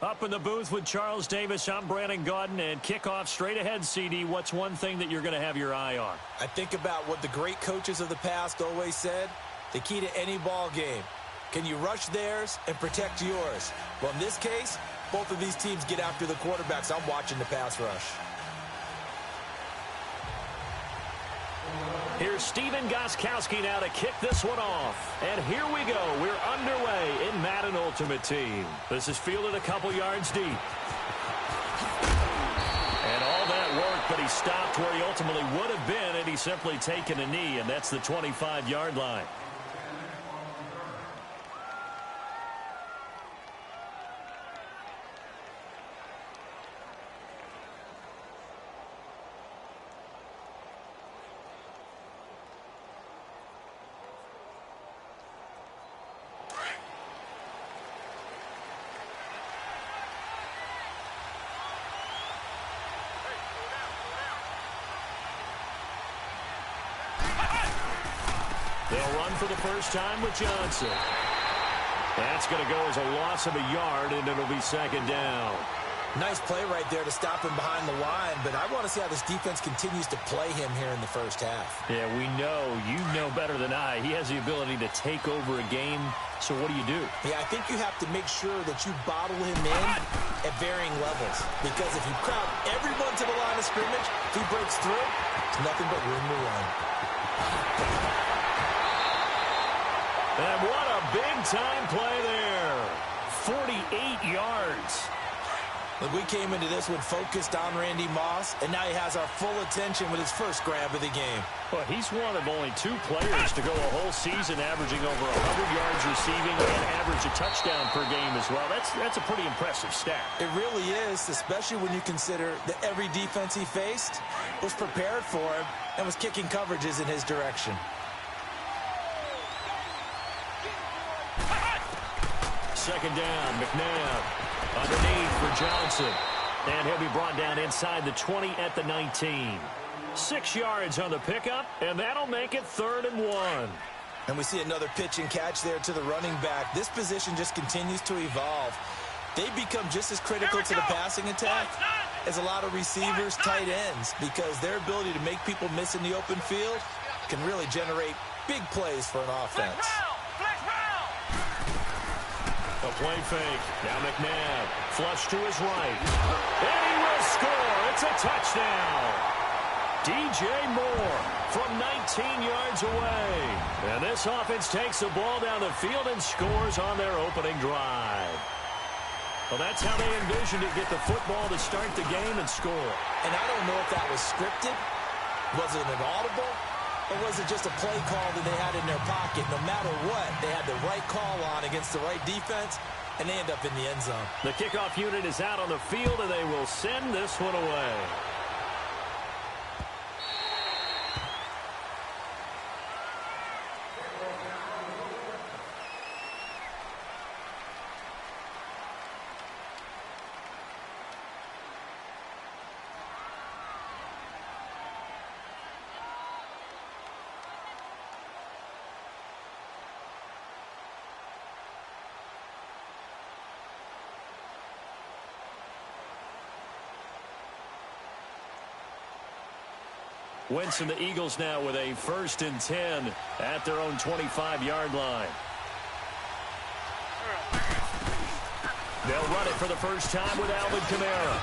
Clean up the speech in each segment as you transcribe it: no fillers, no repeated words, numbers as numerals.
Up in the booth with Charles Davis, I'm Brandon Gaudin, and kickoff straight ahead, CD. What's one thing that you're going to have your eye on? I think about what the great coaches of the past always said. The key to any ball game. Can you rush theirs and protect yours? Well, in this case, both of these teams get after the quarterbacks. I'm watching the pass rush. Here's Steven Gostkowski now to kick this one off. And here we go. We're underway in Madden Ultimate Team. This is fielded a couple yards deep. And all that work, but he stopped where he ultimately would have been had he simply taken a knee, and that's the 25-yard line. They'll run for the first time with Johnson. That's going to go as a loss of a yard, and it'll be second down. Nice play right there to stop him behind the line, but I want to see how this defense continues to play him here in the first half. Yeah, we know. You know better than I. He has the ability to take over a game, so what do you do? Yeah, I think you have to make sure that you bottle him in at varying levels, because if you crowd everyone to the line of scrimmage, if he breaks through, it's nothing but room to run. And what a big-time play there. 48 yards. Look, we came into this one focused on Randy Moss, and now he has our full attention with his first grab of the game. Well, he's one of only 2 players to go a whole season averaging over 100 yards receiving and average a touchdown per game as well. That's a pretty impressive stat. It really is, especially when you consider that every defense he faced was prepared for him and was kicking coverages in his direction. Second down, McNabb underneath for Johnson. And he'll be brought down inside the 20 at the 19. 6 yards on the pickup, and that'll make it 3rd and 1. And we see another pitch and catch there to the running back. This position just continues to evolve. They become just as critical to the passing attack as a lot of receivers, tight ends, because their ability to make people miss in the open field can really generate big plays for an offense. A play fake. Now McNabb. Flush to his right. And he will score. It's a touchdown. DJ Moore from 19 yards away. And this offense takes the ball down the field and scores on their opening drive. Well, that's how they envisioned it. Get the football to start the game and score. And I don't know if that was scripted. Was it an audible? Or was it just a play call that they had in their pocket? No matter what, they had the right call on against the right defense, and they end up in the end zone. The kickoff unit is out on the field, and they will send this one away. Wentz and the Eagles now with a 1st and 10 at their own 25-yard line. They'll run it for the first time with Alvin Kamara.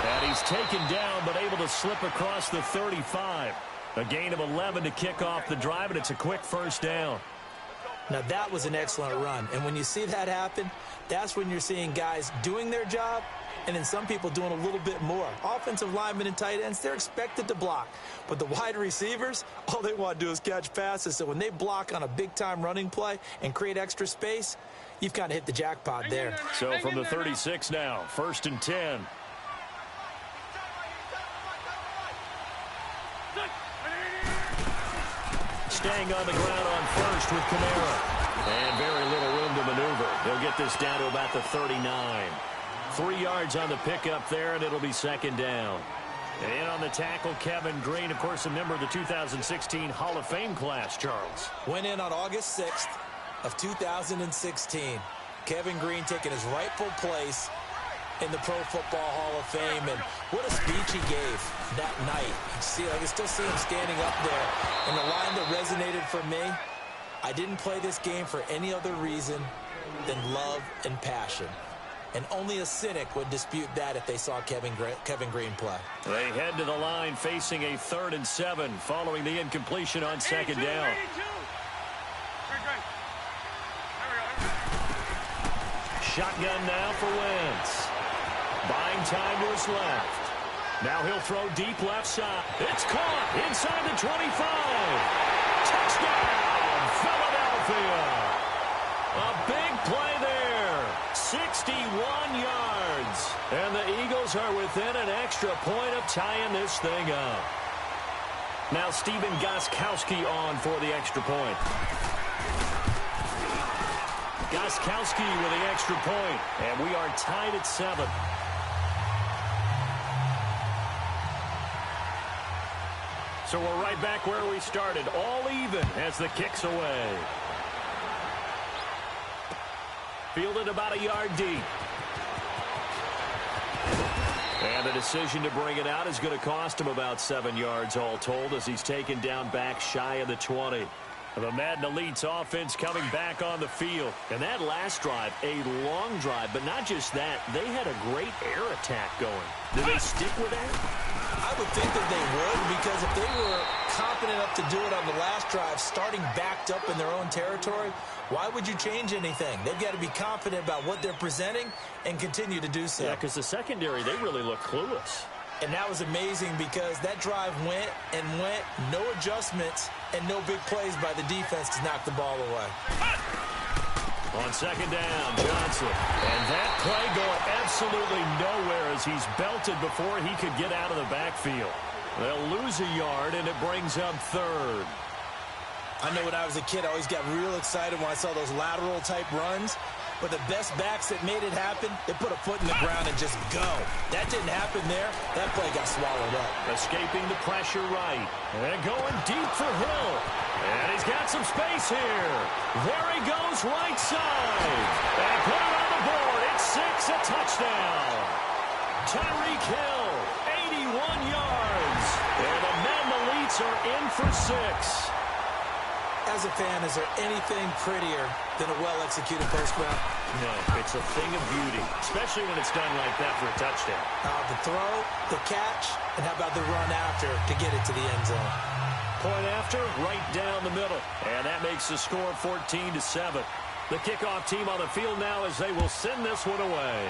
And he's taken down but able to slip across the 35. A gain of 11 to kick off the drive, and it's a quick first down. Now that was an excellent run, and when you see that happen, that's when you're seeing guys doing their job and then some people doing a little bit more. Offensive linemen and tight ends, they're expected to block. But the wide receivers, all they want to do is catch passes. So when they block on a big-time running play and create extra space, you've kind of hit the jackpot there. So from the 36 now, 1st and 10. Staying on the ground on first with Kamara. And very little room to maneuver. He'll get this down to about the 39. 3 yards on the pickup there, and it'll be second down. And in on the tackle, Kevin Green, of course, a member of the 2016 Hall of Fame class, Charles. Went in on August 6th of 2016. Kevin Green taking his rightful place in the Pro Football Hall of Fame, and what a speech he gave that night. I can still see him standing up there, and the line that resonated for me, I didn't play this game for any other reason than love and passion. And only a cynic would dispute that if they saw Kevin Green play. They head to the line facing a 3rd and 7 following the incompletion on 2nd down. Shotgun now for Wentz. Buying time to his left. Now he'll throw deep left side. It's caught inside the 25. Touchdown, Philadelphia. A big play there. 61 yards. And the Eagles are within an extra point of tying this thing up. Now Stephen Gostkowski on for the extra point. Gostkowski with the extra point, and we are tied at 7. So we're right back where we started, all even as the kick's away. Fielded about a yard deep. And the decision to bring it out is going to cost him about 7 yards all told as he's taken down back shy of the 20. The Madden Elite's offense coming back on the field. And that last drive, a long drive, but not just that. They had a great air attack going. Did they stick with that? I would think that they would, because if they were confident enough to do it on the last drive, starting backed up in their own territory, why would you change anything? They've got to be confident about what they're presenting and continue to do so. Yeah, because the secondary, they really look clueless. And that was amazing because that drive went and went, no adjustments, and no big plays by the defense to knock the ball away. On 2nd down, Johnson. And that play going absolutely nowhere as he's belted before he could get out of the backfield. They'll lose a yard, and it brings up 3rd. I know when I was a kid, I always got real excited when I saw those lateral-type runs. But the best backs that made it happen, they put a foot in the ground and just go. That didn't happen there. That play got swallowed up. Escaping the pressure right. And going deep for Hill. And he's got some space here. There he goes right side. And put it on the board. It's 6, a touchdown. Tyreek Hill, 81 yards. And the Madden Elites are in for 6. As a fan, is there anything prettier than a well-executed post route? No, it's a thing of beauty, especially when it's done like that for a touchdown. The throw, the catch, and how about the run after to get it to the end zone? Point after, right down the middle. And that makes the score 14-7. The kickoff team on the field now as they will send this one away.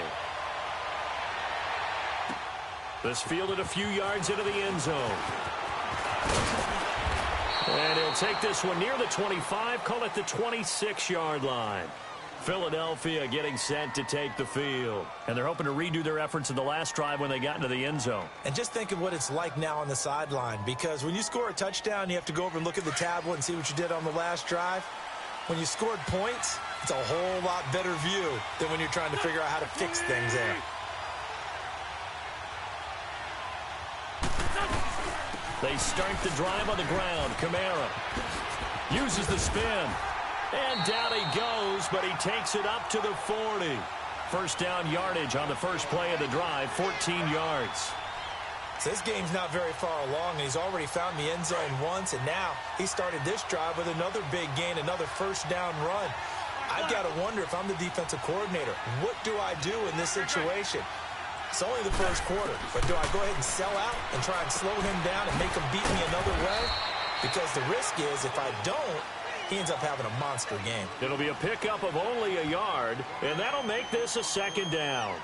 This fielded a few yards into the end zone. And he'll take this one near the 25, call it the 26-yard line. Philadelphia getting set to take the field. And they're hoping to redo their efforts in the last drive when they got into the end zone. And just think of what it's like now on the sideline, because when you score a touchdown, you have to go over and look at the tablet and see what you did on the last drive. When you scored points, it's a whole lot better view than when you're trying to figure out how to fix things there. They start the drive on the ground. Kamara uses the spin. And down he goes, but he takes it up to the 40. First down yardage on the first play of the drive, 14 yards. So this game's not very far along, and he's already found the end zone once, and now he started this drive with another big gain, another first down run. I've got to wonder if I'm the defensive coordinator, what do I do in this situation? It's only the first quarter, but do I go ahead and sell out and try and slow him down and make him beat me another way? Because the risk is if I don't, he ends up having a monster game. It'll be a pickup of only a yard, and that'll make this a second down.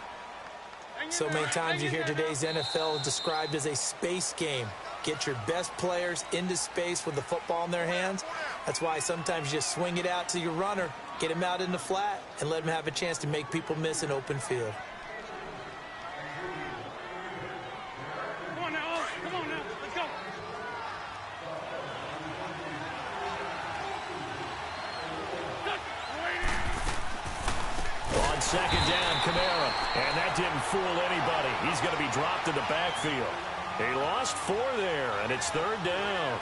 So many times you hear today's NFL described as a space game. Get your best players into space with the football in their hands. That's why sometimes you just swing it out to your runner, get him out in the flat, and let him have a chance to make people miss an open field. Second down, Kamara. And that didn't fool anybody. He's going to be dropped in the backfield. He lost 4 there, and it's third down.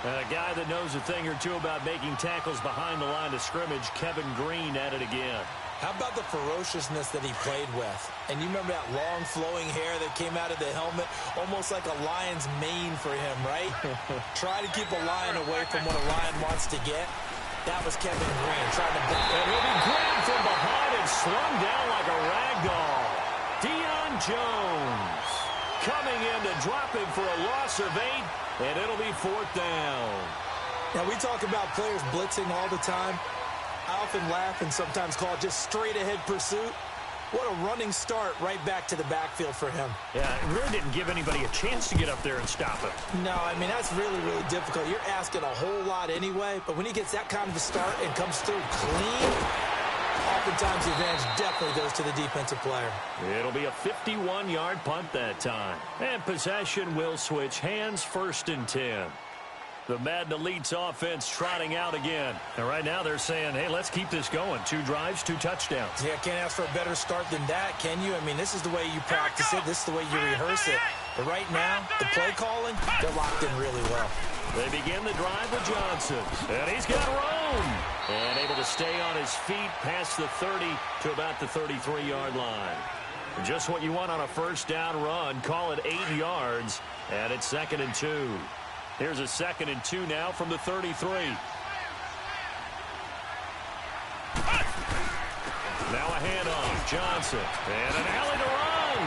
And a guy that knows a thing or two about making tackles behind the line of scrimmage, Kevin Green, at it again. How about the ferociousness that he played with? And you remember that long flowing hair that came out of the helmet, almost like a lion's mane for him, right? Try to keep a lion away from what a lion wants to get. That was Kevin Green trying to back. And he'll be grabbed from behind and slung down like a rag doll. Deion Jones coming in to drop him for a loss of 8, and it'll be 4th down. Now, we talk about players blitzing all the time. I often laugh and sometimes call it just straight-ahead pursuit. What a running start right back to the backfield for him. Yeah, it really didn't give anybody a chance to get up there and stop him. No, I mean, that's really, really difficult. You're asking a whole lot anyway, but when he gets that kind of a start and comes through clean, oftentimes the advantage definitely goes to the defensive player. It'll be a 51-yard punt that time. And possession will switch hands, 1st and 10. The Madden Elite's offense trotting out again. And right now they're saying, hey, let's keep this going. 2 drives, 2 touchdowns. Yeah, can't ask for a better start than that, can you? I mean, this is the way you practice it. This is the way you rehearse it. But right now, the play calling, they're locked in really well. They begin the drive with Johnson. And he's got room. And able to stay on his feet past the 30 to about the 33-yard line. Just what you want on a 1st down run. Call it 8 yards. And it's 2nd and 2. Here's a 2nd and 2 now from the 33. Now a handoff. Johnson. And an alley to run.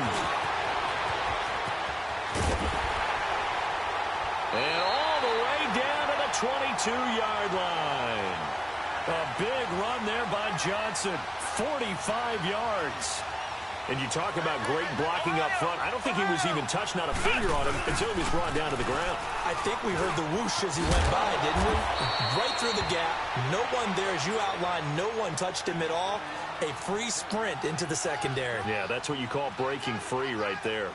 And all the way down to the 22-yard line. A big run there by Johnson. 45 yards. And you talk about great blocking up front. I don't think he was even touched, not a finger on him, until he was brought down to the ground. I think we heard the whoosh as he went by, didn't we? Right through the gap. No one there, as you outlined, no one touched him at all. A free sprint into the secondary. Yeah, that's what you call breaking free right there.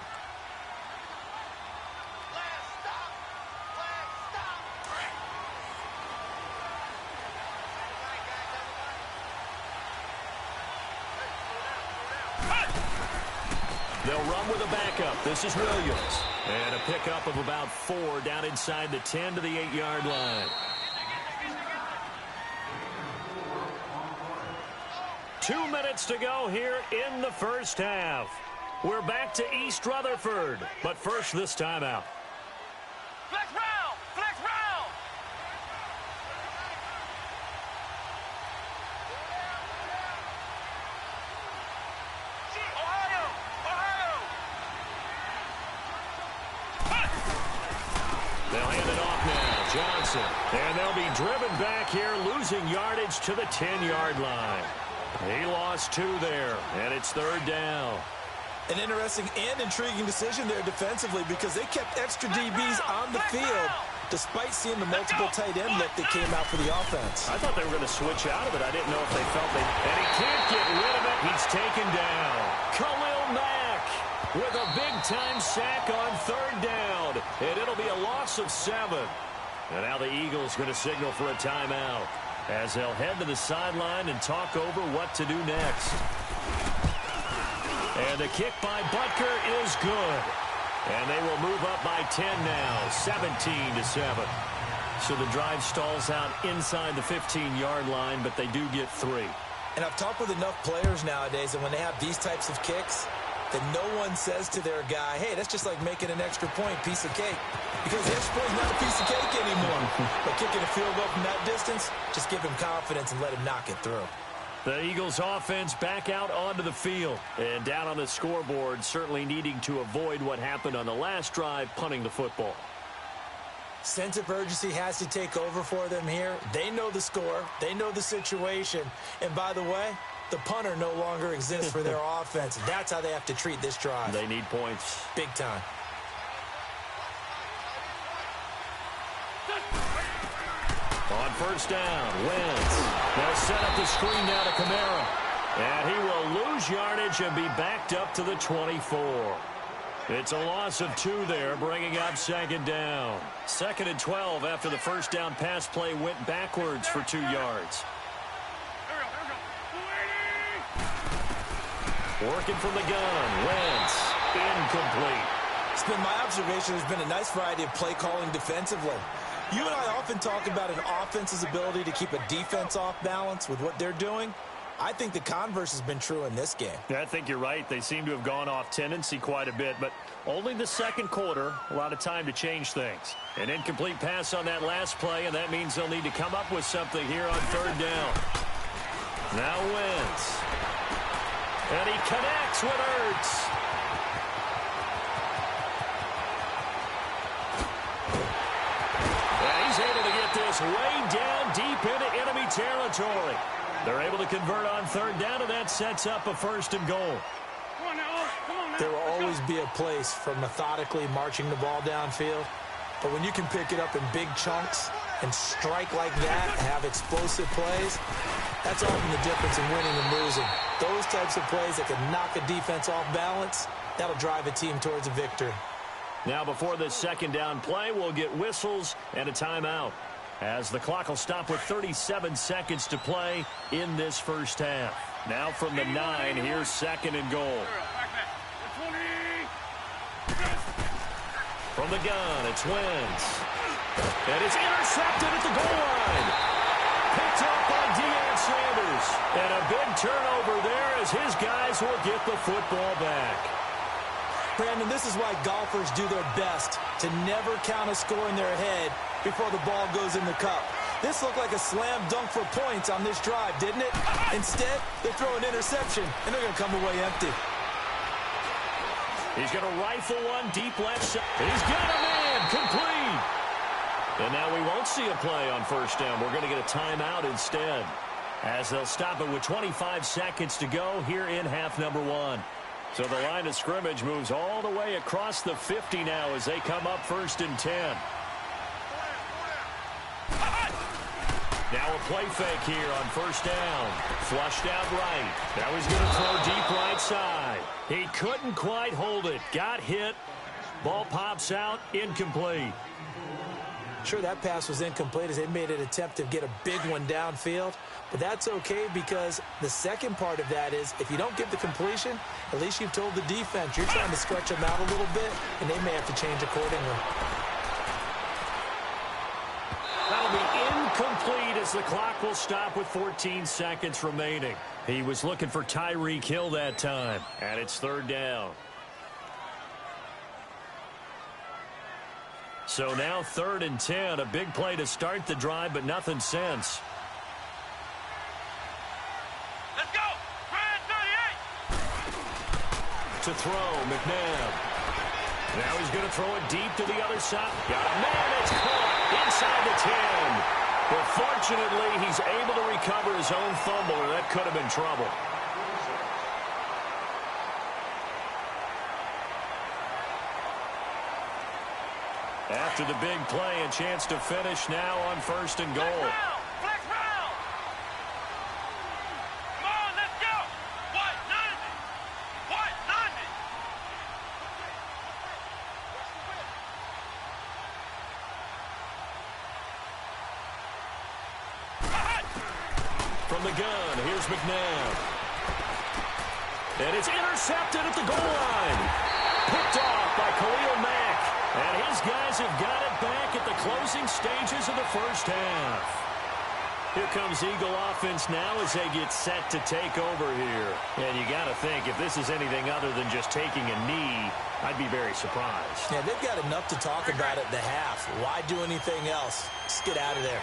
They'll run with a backup. This is Williams. And a pickup of about 4 down inside the 10 to the 8-yard line. 2 minutes to go here in the 1st half. We're back to East Rutherford. But first, this timeout. Flex round! Flex round! Ohio! Ohio! They'll hand it off now. Johnson. And they'll be driven back here, losing yardage to the 10-yard line. He lost 2 there, and it's 3rd down. An interesting and intriguing decision there defensively because they kept extra DBs on the field despite seeing the multiple tight end look that came out for the offense. I thought they were going to switch out of it. I didn't know if they felt they... And he can't get rid of it. He's taken down. Khalil Mack with a big-time sack on 3rd down. And it'll be a loss of 7. And now the Eagles going to signal for a timeout as they'll head to the sideline and talk over what to do next. And the kick by Butker is good. And they will move up by 10 now, 17-7. So the drive stalls out inside the 15-yard line, but they do get 3. And I've talked with enough players nowadays, and when they have these types of kicks, that no one says to their guy, hey, that's just like making an extra point, piece of cake. Because the extra point is not a piece of cake anymore. But kicking a field goal from that distance, just give him confidence and let him knock it through. The Eagles offense back out onto the field. And down on the scoreboard, certainly needing to avoid what happened on the last drive, punting the football. Sense of urgency has to take over for them here. They know the score. They know the situation. And by the way, the punter no longer exists for their offense. That's how they have to treat this drive. They need points. Big time. On 1st down, Wentz. They'll set up the screen now to Kamara. And he will lose yardage and be backed up to the 24. It's a loss of 2 there, bringing up 2nd down. 2nd and 12 after the 1st down pass play went backwards for 2 yards. Working from the gun, Wentz, incomplete. It's been my observation there's been a nice variety of play calling defensively. You and I often talk about an offense's ability to keep a defense off balance with what they're doing. I think the converse has been true in this game. Yeah, I think you're right. They seem to have gone off tendency quite a bit, but only the second quarter, a lot of time to change things. An incomplete pass on that last play, and that means they'll need to come up with something here on third down. Now Wentz. And he connects with Ertz. And he's able to get this way down deep into enemy territory. They're able to convert on third down, and that sets up a 1st and goal. There will always be a place for methodically marching the ball downfield. But when you can pick it up in big chunks and strike like that, have explosive plays, that's often the difference in winning and losing. Those types of plays that can knock a defense off balance, that'll drive a team towards a victory. Now before this second down play, we'll get whistles and a timeout, as the clock will stop with 37 seconds to play in this first half. Now from the 9, here's 2nd and goal. From the gun, it's Wentz. And it's intercepted at the goal line. Picked up by Deion Sanders. And a big turnover there as his guys will get the football back. Brandon, this is why golfers do their best to never count a score in their head before the ball goes in the cup. This looked like a slam dunk for points on this drive, didn't it? Instead, they throw an interception, and they're going to come away empty. He's going to rifle one deep left side. He's got a man complete. And now we won't see a play on first down. We're going to get a timeout instead, as they'll stop it with 25 seconds to go here in half number 1. So the line of scrimmage moves all the way across the 50 now as they come up 1st and 10. Now a play fake here on first down. Flushed out right. Now he's going to throw deep right side. He couldn't quite hold it. Got hit. Ball pops out. Incomplete. Sure, that pass was incomplete as they made an attempt to get a big one downfield. But that's okay because the second part of that is if you don't get the completion, at least you've told the defense you're trying to stretch them out a little bit, and they may have to change accordingly. That'll be incomplete as the clock will stop with 14 seconds remaining. He was looking for Tyreek Hill that time, and it's 3rd down. So now 3rd and 10, a big play to start the drive, but nothing since. Let's go! Brand 38! To throw, McNabb. Now he's going to throw it deep to the other side. Got a man, it's caught inside the 10. But fortunately, he's able to recover his own fumble, or that could have been trouble. After the big play, a chance to finish now on 1st and goal. Flex round! Come on, let's go! What? 90! What? 90! From the gun, here's McNabb. And it's intercepted at the goal line. Picked off by Khalil Mack. And his guys have got it back at the closing stages of the first half. Here comes Eagle offense now as they get set to take over here. And you got to think, if this is anything other than just taking a knee, I'd be very surprised. Yeah, they've got enough to talk about at the half. Why do anything else? Just get out of there.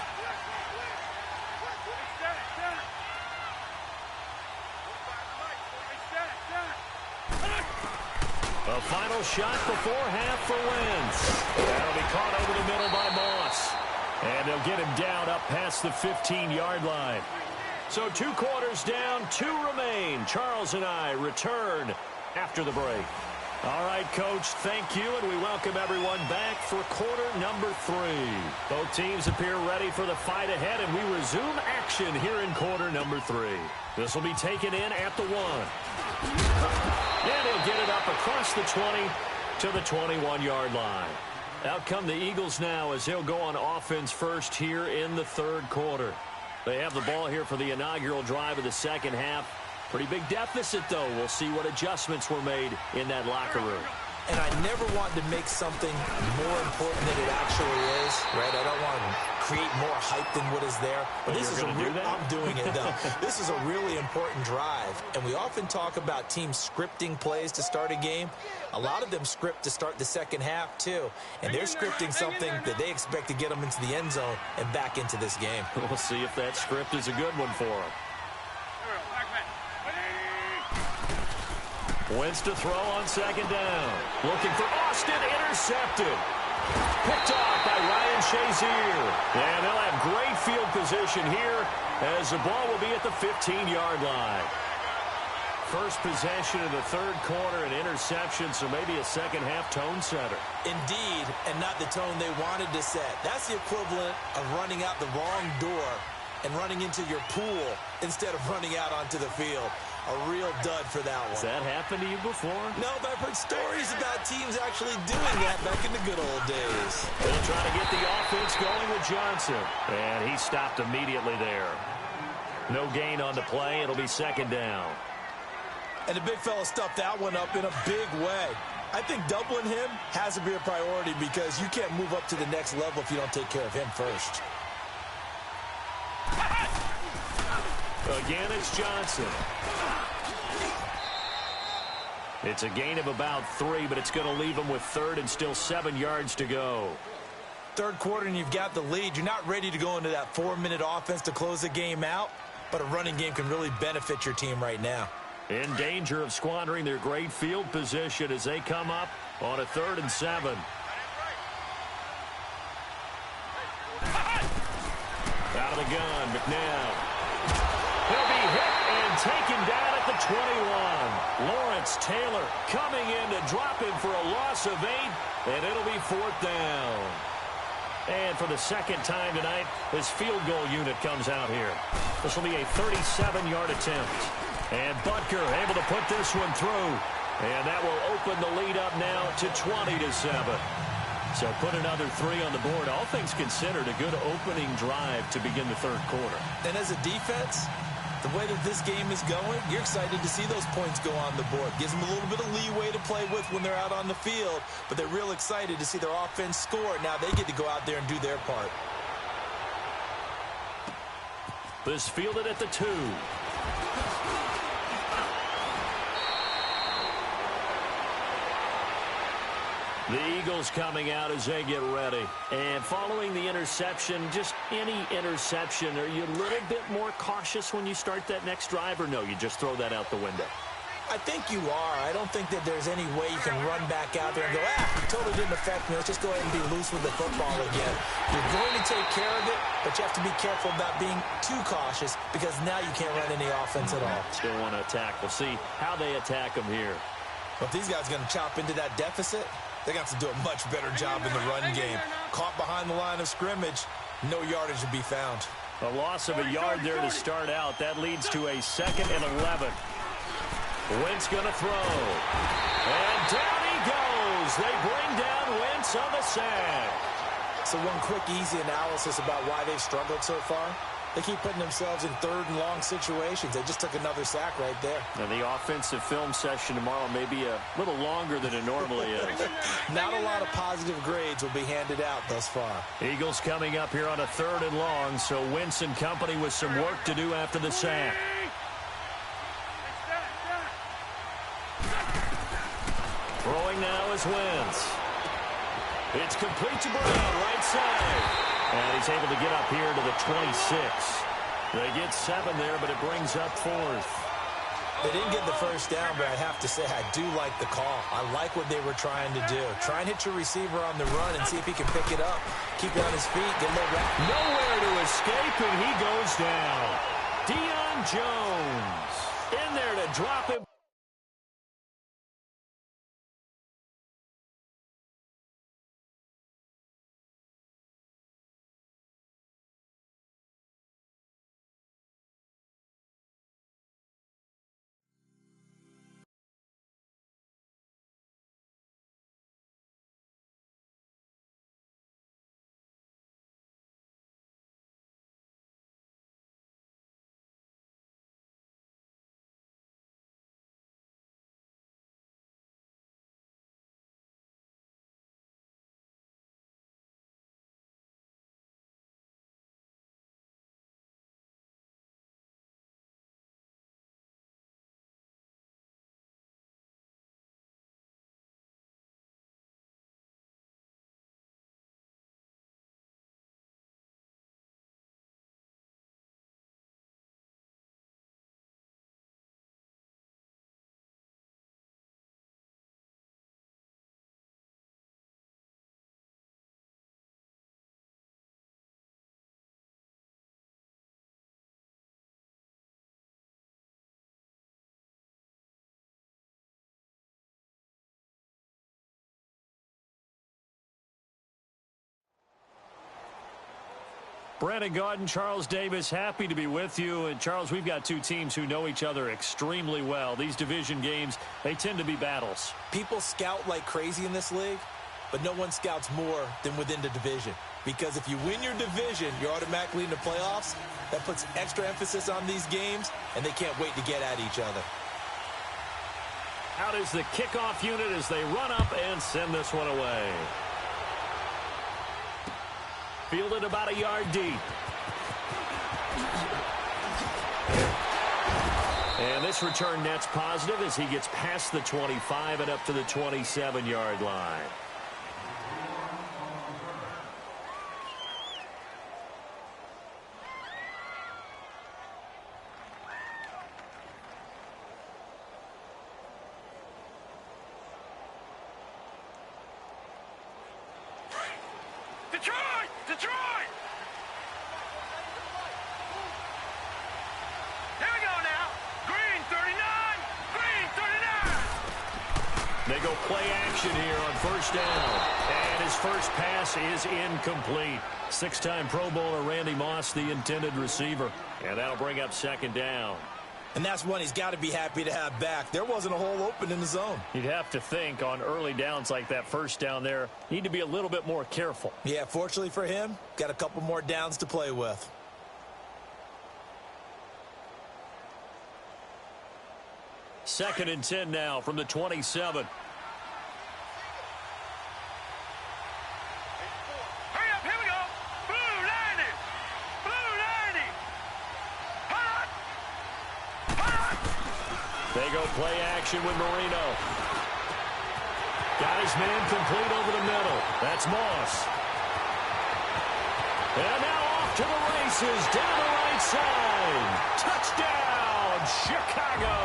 A final shot before half for Wentz. That'll be caught over the middle by Moss. And they'll get him down up past the 15-yard line. So 2 quarters down, 2 remain. Charles and I return after the break. All right, Coach, thank you, and we welcome everyone back for quarter number 3. Both teams appear ready for the fight ahead, and we resume action here in quarter number 3. This will be taken in at the 1. And he'll get it up across the 20 to the 21-yard line. Out come the Eagles now as they'll go on offense first here in the 3rd quarter. They have the ball here for the inaugural drive of the second half. Pretty big deficit, though. We'll see what adjustments were made in that locker room. And I never want to make something more important than it actually is, right? I don't want to create more hype than what is there. But this is I'm doing it, though. This is a really important drive, and we often talk about teams scripting plays to start a game. A lot of them script to start the second half, too, and they're scripting something that they expect to get them into the end zone and back into this game. We'll see if that script is a good one for them. Wentz to throw on second down. Looking for Austin, intercepted. Picked off by Ryan Shazier. And they'll have great field position here as the ball will be at the 15-yard line. First possession in the third quarter, an interception, so maybe a second-half tone setter. Indeed, and not the tone they wanted to set. That's the equivalent of running out the wrong door and running into your pool instead of running out onto the field. A real dud for that one. Has that happened to you before? No, but I've heard stories about teams actually doing that back in the good old days. They'll try to get the offense going with Johnson. And he stopped immediately there. No gain on the play. It'll be second down. And the big fella stuffed that one up in a big way. I think doubling him has to be a priority because you can't move up to the next level if you don't take care of him first. Again, it's Johnson. It's a gain of about 3, but it's going to leave him with third and still 7 yards to go. Third quarter and you've got the lead. You're not ready to go into that 4-minute offense to close the game out, but a running game can really benefit your team right now. In danger of squandering their great field position as they come up on a 3rd and 7. Out of the gun, McNabb. He'll be hit and taken down at the 21. Lawrence Taylor coming in to drop him for a loss of 8, and it'll be 4th down. And for the second time tonight, his field goal unit comes out here. This will be a 37-yard attempt. And Butker able to put this one through. And that will open the lead up now to 20-7. So put another 3 on the board. All things considered, a good opening drive to begin the third quarter. And as a defense, the way that this game is going, you're excited to see those points go on the board. Gives them a little bit of leeway to play with when they're out on the field, but they're real excited to see their offense score. Now they get to go out there and do their part. This fielded at the 2. The Eagles coming out as they get ready. And following the interception, just any interception, are you a little bit more cautious when you start that next drive, or no, you just throw that out the window? I think you are. I don't think that there's any way you can run back out there and go, it totally didn't affect me. Let's just go ahead and be loose with the football again. You're going to take care of it, but you have to be careful about being too cautious because now you can't run any offense at all. Still want to attack. We'll see how they attack them here. Well, if these guys are going to chop into that deficit, they got to do a much better job in the run game. Caught behind the line of scrimmage, no yardage to be found. A loss of a yard there to start out. That leads to a 2nd and 11. Wentz going to throw. And down he goes. They bring down Wentz on the sack. So one quick, easy analysis about why they've struggled so far. They keep putting themselves in 3rd and long situations. They just took another sack right there. And the offensive film session tomorrow may be a little longer than it normally is. Not a lot of positive grades will be handed out thus far. Eagles coming up here on a 3rd and long, so Wentz and company with some work to do after the sack. Throwing now is Wentz. It's complete to Brown, right side. And he's able to get up here to the 26. They get 7 there, but it brings up 4th. They didn't get the first down, but I have to say I do like the call. I like what they were trying to do. Try and hit your receiver on the run and see if he can pick it up. Keep it on his feet, get a little rap. Nowhere to escape, and he goes down. Deion Jones in there to drop him. Brandon Gaudin, Charles Davis, happy to be with you. And, Charles, we've got two teams who know each other extremely well. These division games, they tend to be battles. People scout like crazy in this league, but no one scouts more than within the division. Because if you win your division, you're automatically in the playoffs. That puts extra emphasis on these games, and they can't wait to get at each other. Out is the kickoff unit as they run up and send this one away. Fielded about a yard deep. And this return net's positive as he gets past the 25 and up to the 27-yard line. Detroit! Here we go now. Green 39. Green 39. They go play action here on first down. And his first pass is incomplete. Six-time Pro Bowler Randy Moss, the intended receiver. And that'll bring up second down. And that's one he's got to be happy to have back. There wasn't a hole open in the zone. You'd have to think on early downs like that first down there, need to be a little bit more careful. Yeah, fortunately for him, got a couple more downs to play with. Second and 10 now from the 27. Hurry up, here we go. Blue 90. Blue 90. Hot. Hot. They go play action with Marino. Got his man complete over the middle. That's Moss. And now off to the races down the right side. Touchdown, Chicago.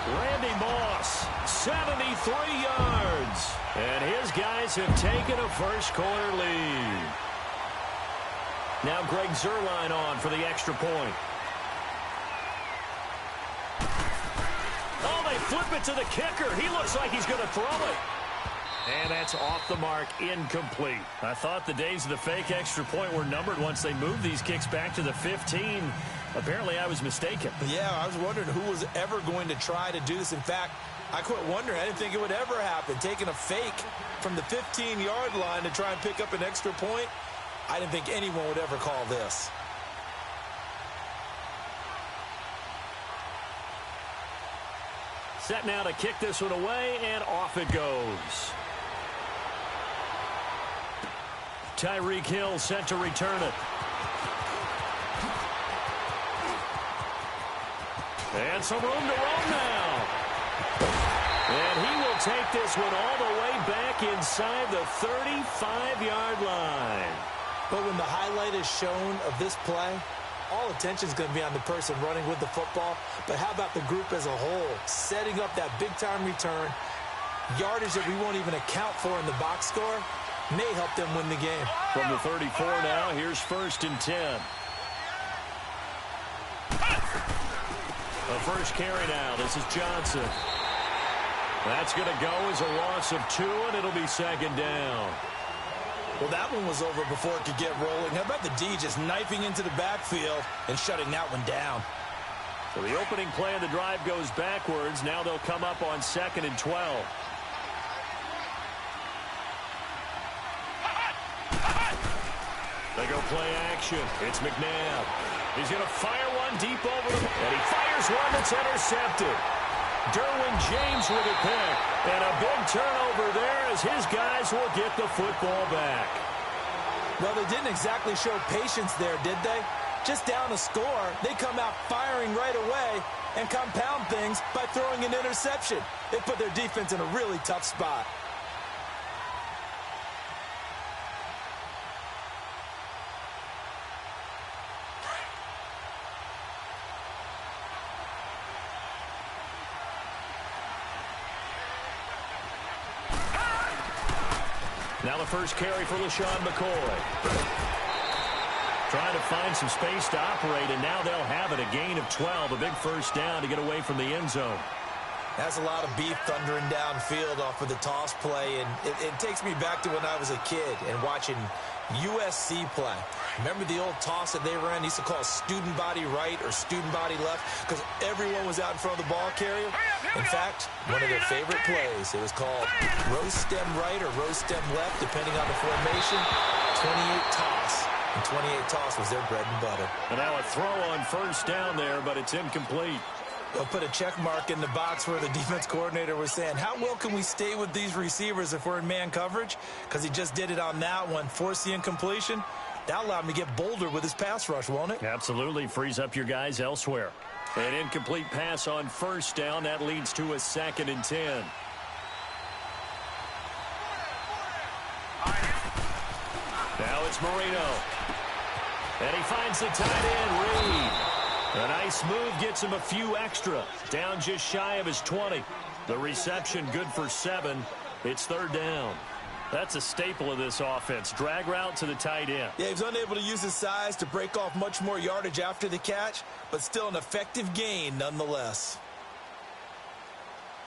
Randy Moss, 73 yards. And his guys have taken a first-quarter lead. Now Greg Zuerlein on for the extra point. Oh, they flip it to the kicker. He looks like he's going to throw it. And that's off the mark, incomplete. I thought the days of the fake extra point were numbered once they moved these kicks back to the 15. Apparently, I was mistaken. Yeah, I was wondering who was ever going to try to do this. In fact, I quit wondering. I didn't think it would ever happen. Taking a fake from the 15-yard line to try and pick up an extra point, I didn't think anyone would ever call this. Set now to kick this one away, and off it goes. Tyreek Hill set to return it. And some room to roam now. And he will take this one all the way back inside the 35-yard line. But when the highlight is shown of this play, all attention is going to be on the person running with the football. But how about the group as a whole? Setting up that big-time return, yardage that we won't even account for in the box score, may help them win the game. From the 34 now, here's first and 10. The first carry now. This is Johnson. That's going to go as a loss of 2, and it'll be second down. Well, that one was over before it could get rolling. How about the D just knifing into the backfield and shutting that one down? So the opening play of the drive goes backwards. Now they'll come up on second and 12. They go play action. It's McNabb. He's going to fire one deep over the... And he fires one that's intercepted. Derwin James with a pick. And a big turnover there as his guys will get the football back. Well, they didn't exactly show patience there, did they? Just down a score, they come out firing right away and compound things by throwing an interception. They put their defense in a really tough spot. Now the first carry for LaShawn McCoy. Trying to find some space to operate, and now they'll have it. A gain of 12, a big first down to get away from the end zone. That's a lot of beef thundering downfield off of the toss play, and it takes me back to when I was a kid and watching USC play. Remember the old toss that they ran? They used to call student body right or student body left because everyone was out in front of the ball carrier. In fact, one of their favorite plays, it was called roast stem right or roast stem left, depending on the formation. 28 toss. And 28 toss was their bread and butter. And now a throw on first down there, but it's incomplete. They'll put a check mark in the box where the defense coordinator was saying, how well can we stay with these receivers if we're in man coverage? Because he just did it on that one, forced the incompletion. That allowed him to get bolder with his pass rush, won't it? Absolutely. Frees up your guys elsewhere. An incomplete pass on first down. That leads to a 2nd and 10. Now it's Marino. And he finds the tight end, Reed. A nice move gets him a few extra. Down just shy of his 20. The reception good for 7. It's 3rd down. That's a staple of this offense. Drag route to the tight end. Yeah, he was unable to use his size to break off much more yardage after the catch, but still an effective gain nonetheless.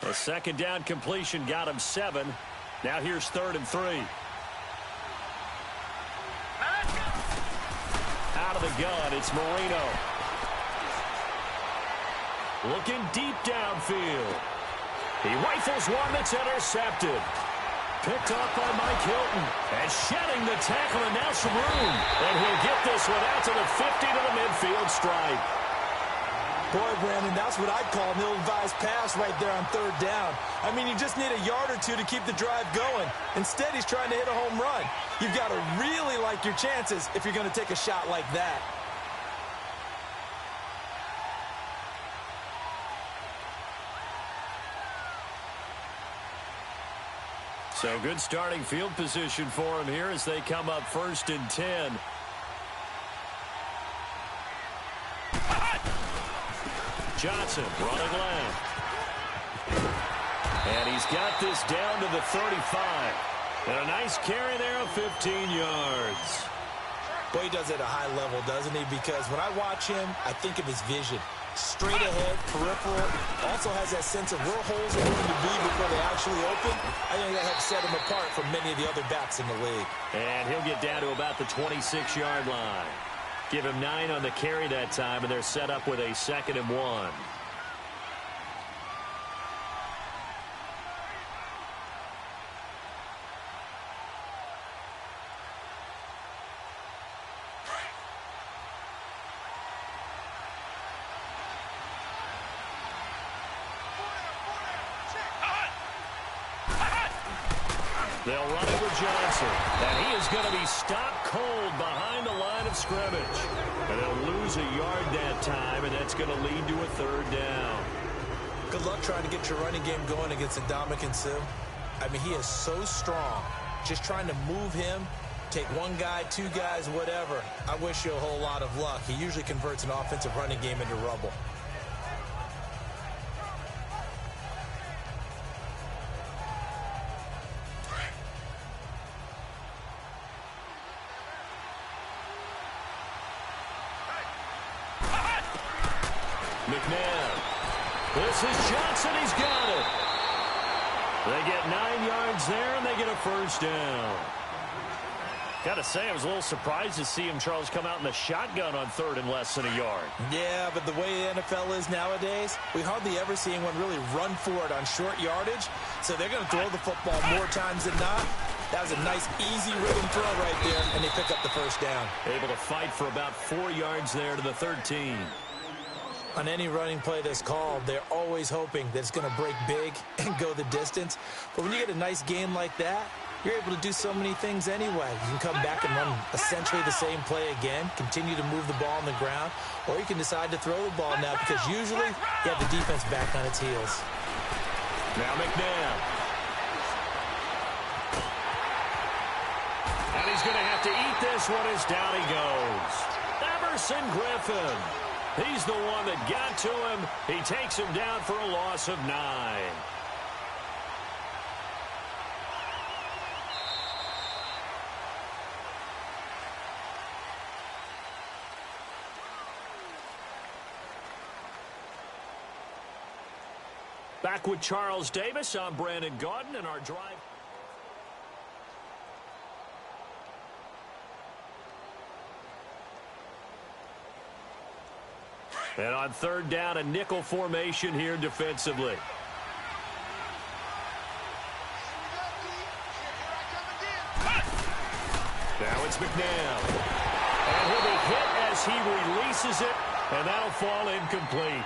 A 2nd down completion got him 7. Now here's 3rd and 3. Out of the gun, it's Marino. Looking deep downfield. He rifles one that's intercepted. Picked off by Mike Hilton. And shedding the tackle, and now some room. And he'll get this one out to the 50 to the midfield stripe. Boy, Brandon, that's what I'd call an ill-advised pass right there on 3rd down. I mean, you just need a yard or two to keep the drive going. Instead, he's trying to hit a home run. You've got to really like your chances if you're going to take a shot like that. So good starting field position for him here as they come up 1st and 10. Johnson running left. And he's got this down to the 35. And a nice carry there of 15 yards. Boy, he does it at a high level, doesn't he? Because when I watch him, I think of his vision. Straight ahead, peripheral. Also has that sense of where holes are going to be before they actually open. I think that helps set him apart from many of the other backs in the league. And he'll get down to about the 26-yard line. Give him 9 on the carry that time, and they're set up with a 2nd and 1. They'll run it with Johnson. And he is going to be stopped cold behind the line of scrimmage. And they'll lose a yard that time, and that's going to lead to a 3rd down. Good luck trying to get your running game going against Ndamukong Suh. I mean, he is so strong. Just trying to move him, take one guy, 2 guys, whatever. I wish you a whole lot of luck. He usually converts an offensive running game into rubble. McNabb. This is Johnson. He's got it. They get 9 yards there, and they get a 1st down. Got to say, I was a little surprised to see him, Charles, come out in the shotgun on 3rd and less than a yard. Yeah, but the way the NFL is nowadays, we hardly ever see anyone really run for it on short yardage. So they're going to throw the football more times than not. That was a nice, easy rhythm throw right there, and they pick up the 1st down. Able to fight for about 4 yards there to the 13. On any running play that's called, they're always hoping that it's going to break big and go the distance. But when you get a nice gain like that, you're able to do so many things anyway. You can come back and run essentially the same play again, continue to move the ball on the ground, or you can decide to throw the ball now because usually you have the defense back on its heels. Now McNabb. And he's going to have to eat this one as down he goes. Emerson Griffin. He's the one that got to him. He takes him down for a loss of 9. Back with Charles Davis. I'm Brandon Gaudin, and our drive. And on third down, a nickel formation here defensively. Now it's McNabb. And he'll be hit as he releases it, and that'll fall incomplete.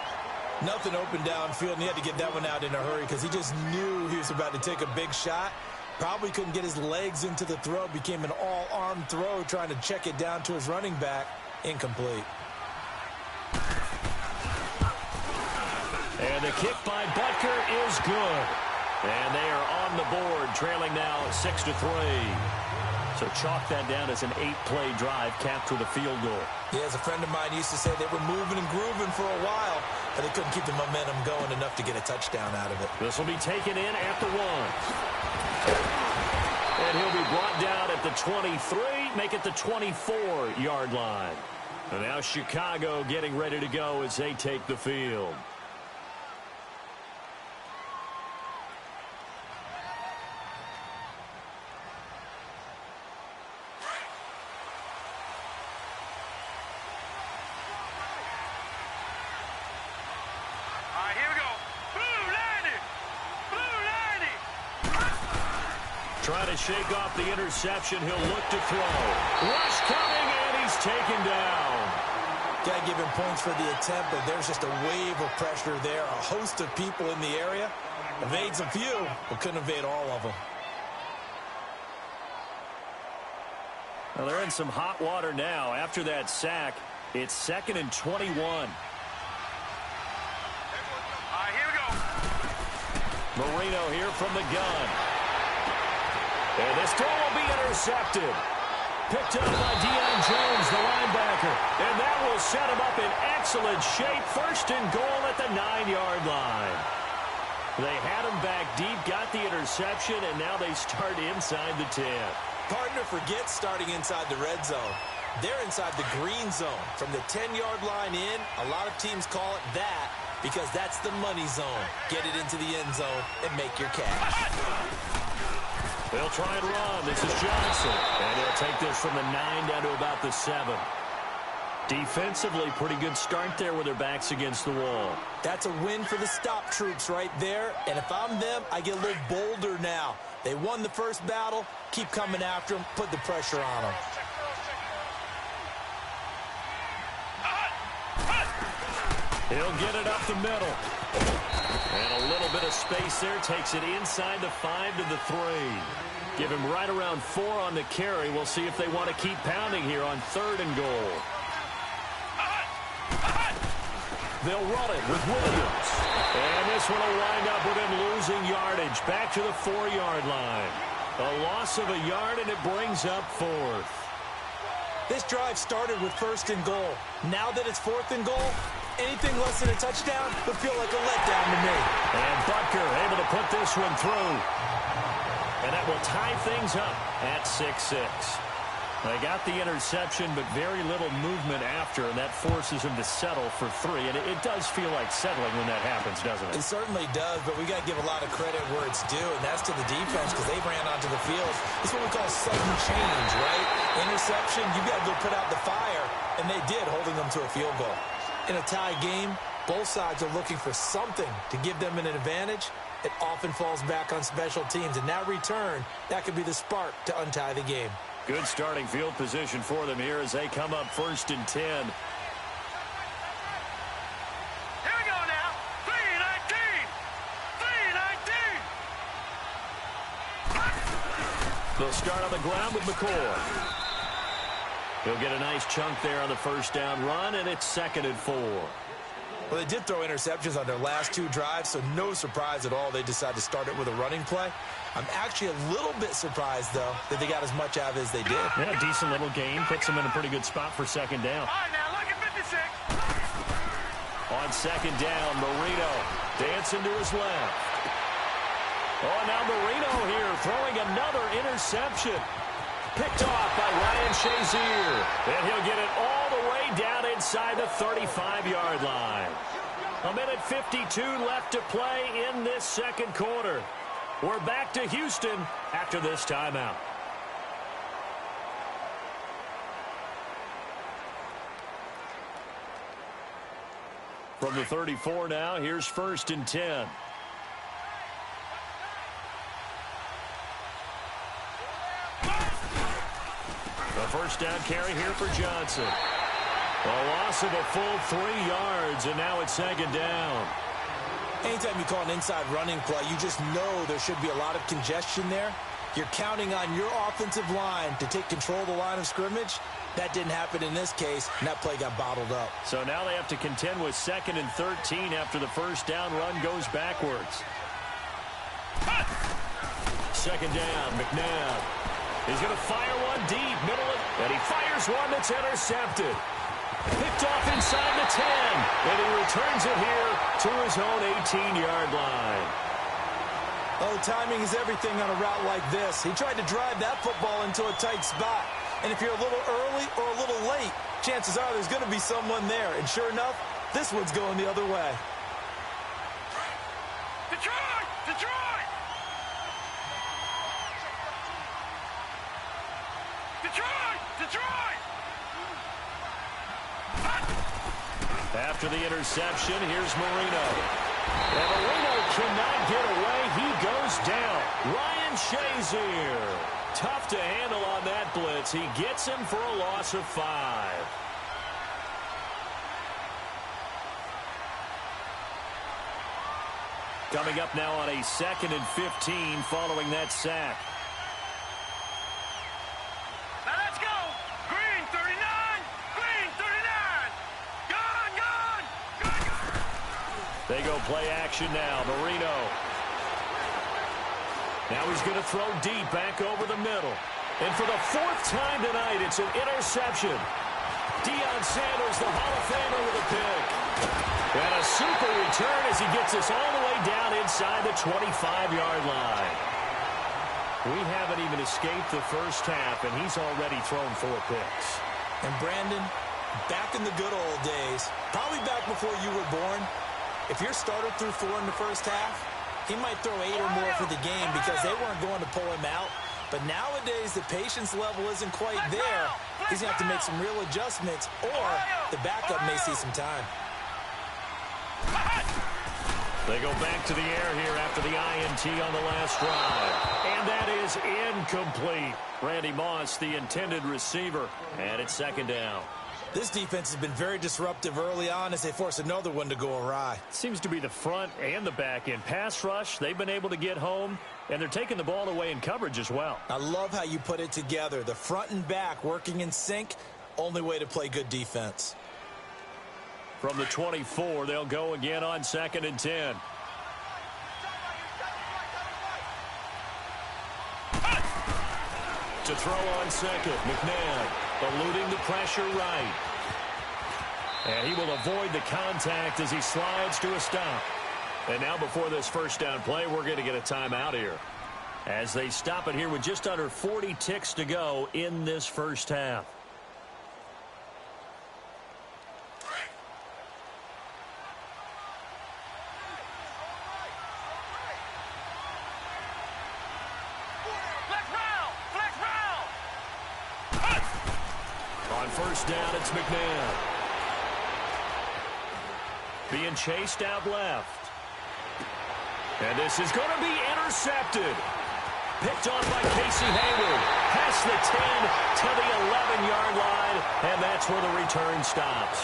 Nothing open downfield, and he had to get that one out in a hurry because he just knew he was about to take a big shot. Probably couldn't get his legs into the throw. Became an all-arm throw, trying to check it down to his running back. Incomplete. And the kick by Butker is good. And they are on the board, trailing now 6-3. So chalk that down as an 8-play drive, capture the field goal. Yeah, as a friend of mine used to say, they were moving and grooving for a while, but they couldn't keep the momentum going enough to get a touchdown out of it. This will be taken in at the 1. And he'll be brought down at the 23, make it the 24-yard line. And now Chicago getting ready to go as they take the field. Trying to shake off the interception. He'll look to throw. Rush coming, and he's taken down. Got to give him points for the attempt, but there's just a wave of pressure there. A host of people in the area. Evades a few, but couldn't evade all of them. Well, they're in some hot water now. After that sack, it's 2nd and 21. All right, here we go. Marino here from the gun. And this throw will be intercepted. Picked up by Deion Jones, the linebacker. And that will set him up in excellent shape. 1st and goal at the 9-yard line. They had him back deep, got the interception, and now they start inside the 10. Partner forgets starting inside the red zone. They're inside the green zone. From the 10-yard line in, a lot of teams call it that because that's the money zone. Get it into the end zone and make your cash. They'll try and run. This is Johnson. And he'll take this from the 9 down to about the 7. Defensively, pretty good start there with their backs against the wall. That's a win for the stop troops right there. And if I'm them, I get a little bolder now. They won the first battle. Keep coming after them. Put the pressure on them. He'll get it up the middle. And a little bit of space there. Takes it inside the 5 to the 3. Give him right around 4 on the carry. We'll see if they want to keep pounding here on 3rd and goal. They'll run it with Williams. And this one will wind up with him losing yardage. Back to the 4-yard line. A loss of a yard, and it brings up 4th. This drive started with 1st and goal. Now that it's 4th and goal, anything less than a touchdown would feel like a letdown to me. And Butker able to put this one through. And that will tie things up at 6-6. They got the interception, but very little movement after, and that forces him to settle for 3. And it does feel like settling when that happens, doesn't it? It certainly does, but we got to give a lot of credit where it's due, and that's to the defense because they ran onto the field. It's what we call sudden change, right? Interception, you got to go put out the fire, and they did, holding them to a field goal. In a tie game, both sides are looking for something to give them an advantage. It often falls back on special teams, and that return, that could be the spark to untie the game. Good starting field position for them here as they come up 1st and 10. Here we go now. 3-19. 3-19. They'll start on the ground with McCoy. He'll get a nice chunk there on the 1st down run, and it's 2nd and 4. Well, they did throw interceptions on their last 2 drives, so no surprise at all they decided to start it with a running play. I'm actually a little bit surprised, though, that they got as much out of it as they did. Yeah, decent little gain. Puts them in a pretty good spot for 2nd down. All right, now look at 56. On 2nd down, Marino dancing to his left. Oh, now Marino here throwing another interception. Picked off by Ryan Shazier. And he'll get it all the way down inside the 35-yard line. 1:52 left to play in this second quarter. We're back to Houston after this timeout. From the 34 now, here's 1st and 10. The first down carry here for Johnson. A loss of a full 3 yards, and now it's 2nd down. Anytime you call an inside running play, you just know there should be a lot of congestion there. You're counting on your offensive line to take control of the line of scrimmage. That didn't happen in this case, and that play got bottled up. So now they have to contend with 2nd and 13 after the first down run goes backwards. 2nd down, McNabb. He's going to fire one deep, middle of, and he fires one that's intercepted. Picked off inside the 10, and he returns it here to his own 18-yard line. Oh, timing is everything on a route like this. He tried to drive that football into a tight spot. And if you're a little early or a little late, chances are there's going to be someone there. And sure enough, this one's going the other way. Detroit! Detroit! Detroit! Detroit! After the interception, here's Marino. And Marino cannot get away. He goes down. Ryan Shazier. Tough to handle on that blitz. He gets him for a loss of 5. Coming up now on a 2nd and 15 following that sack. Now let's go! Green 39! Green 39! Gone, gone! Gone, gone! They go play action now. Marino. Now he's going to throw deep back over the middle. And for the 4th time tonight, it's an interception. Deion Sanders, the Hall of Famer, with a pick. And a super return as he gets us all the way down inside the 25-yard line. We haven't even escaped the first half, and he's already thrown 4 picks. And Brandon, back in the good old days, probably back before you were born, if your starter threw 4 in the first half, he might throw 8 or more for the game because they weren't going to pull him out. But nowadays, the patience level isn't quite there. He's going to have to make some real adjustments, or the backup may see some time. They go back to the air here after the INT on the last drive. And that is incomplete. Randy Moss, the intended receiver, and it's 2nd down. This defense has been very disruptive early on as they force another one to go awry. Seems to be the front and the back end. Pass rush, they've been able to get home, and they're taking the ball away in coverage as well. I love how you put it together. The front and back working in sync, only way to play good defense. From the 24, they'll go again on 2nd and 10. To throw on 2nd, McNabb eluding the pressure right. And he will avoid the contact as he slides to a stop. And now before this first down play, we're going to get a timeout here. As they stop it here with just under 40 ticks to go in this first half. First down, it's McNabb. Being chased out left. And this is going to be intercepted. Picked off by Casey Hayward. Past the 10 to the 11-yard line, and that's where the return stops.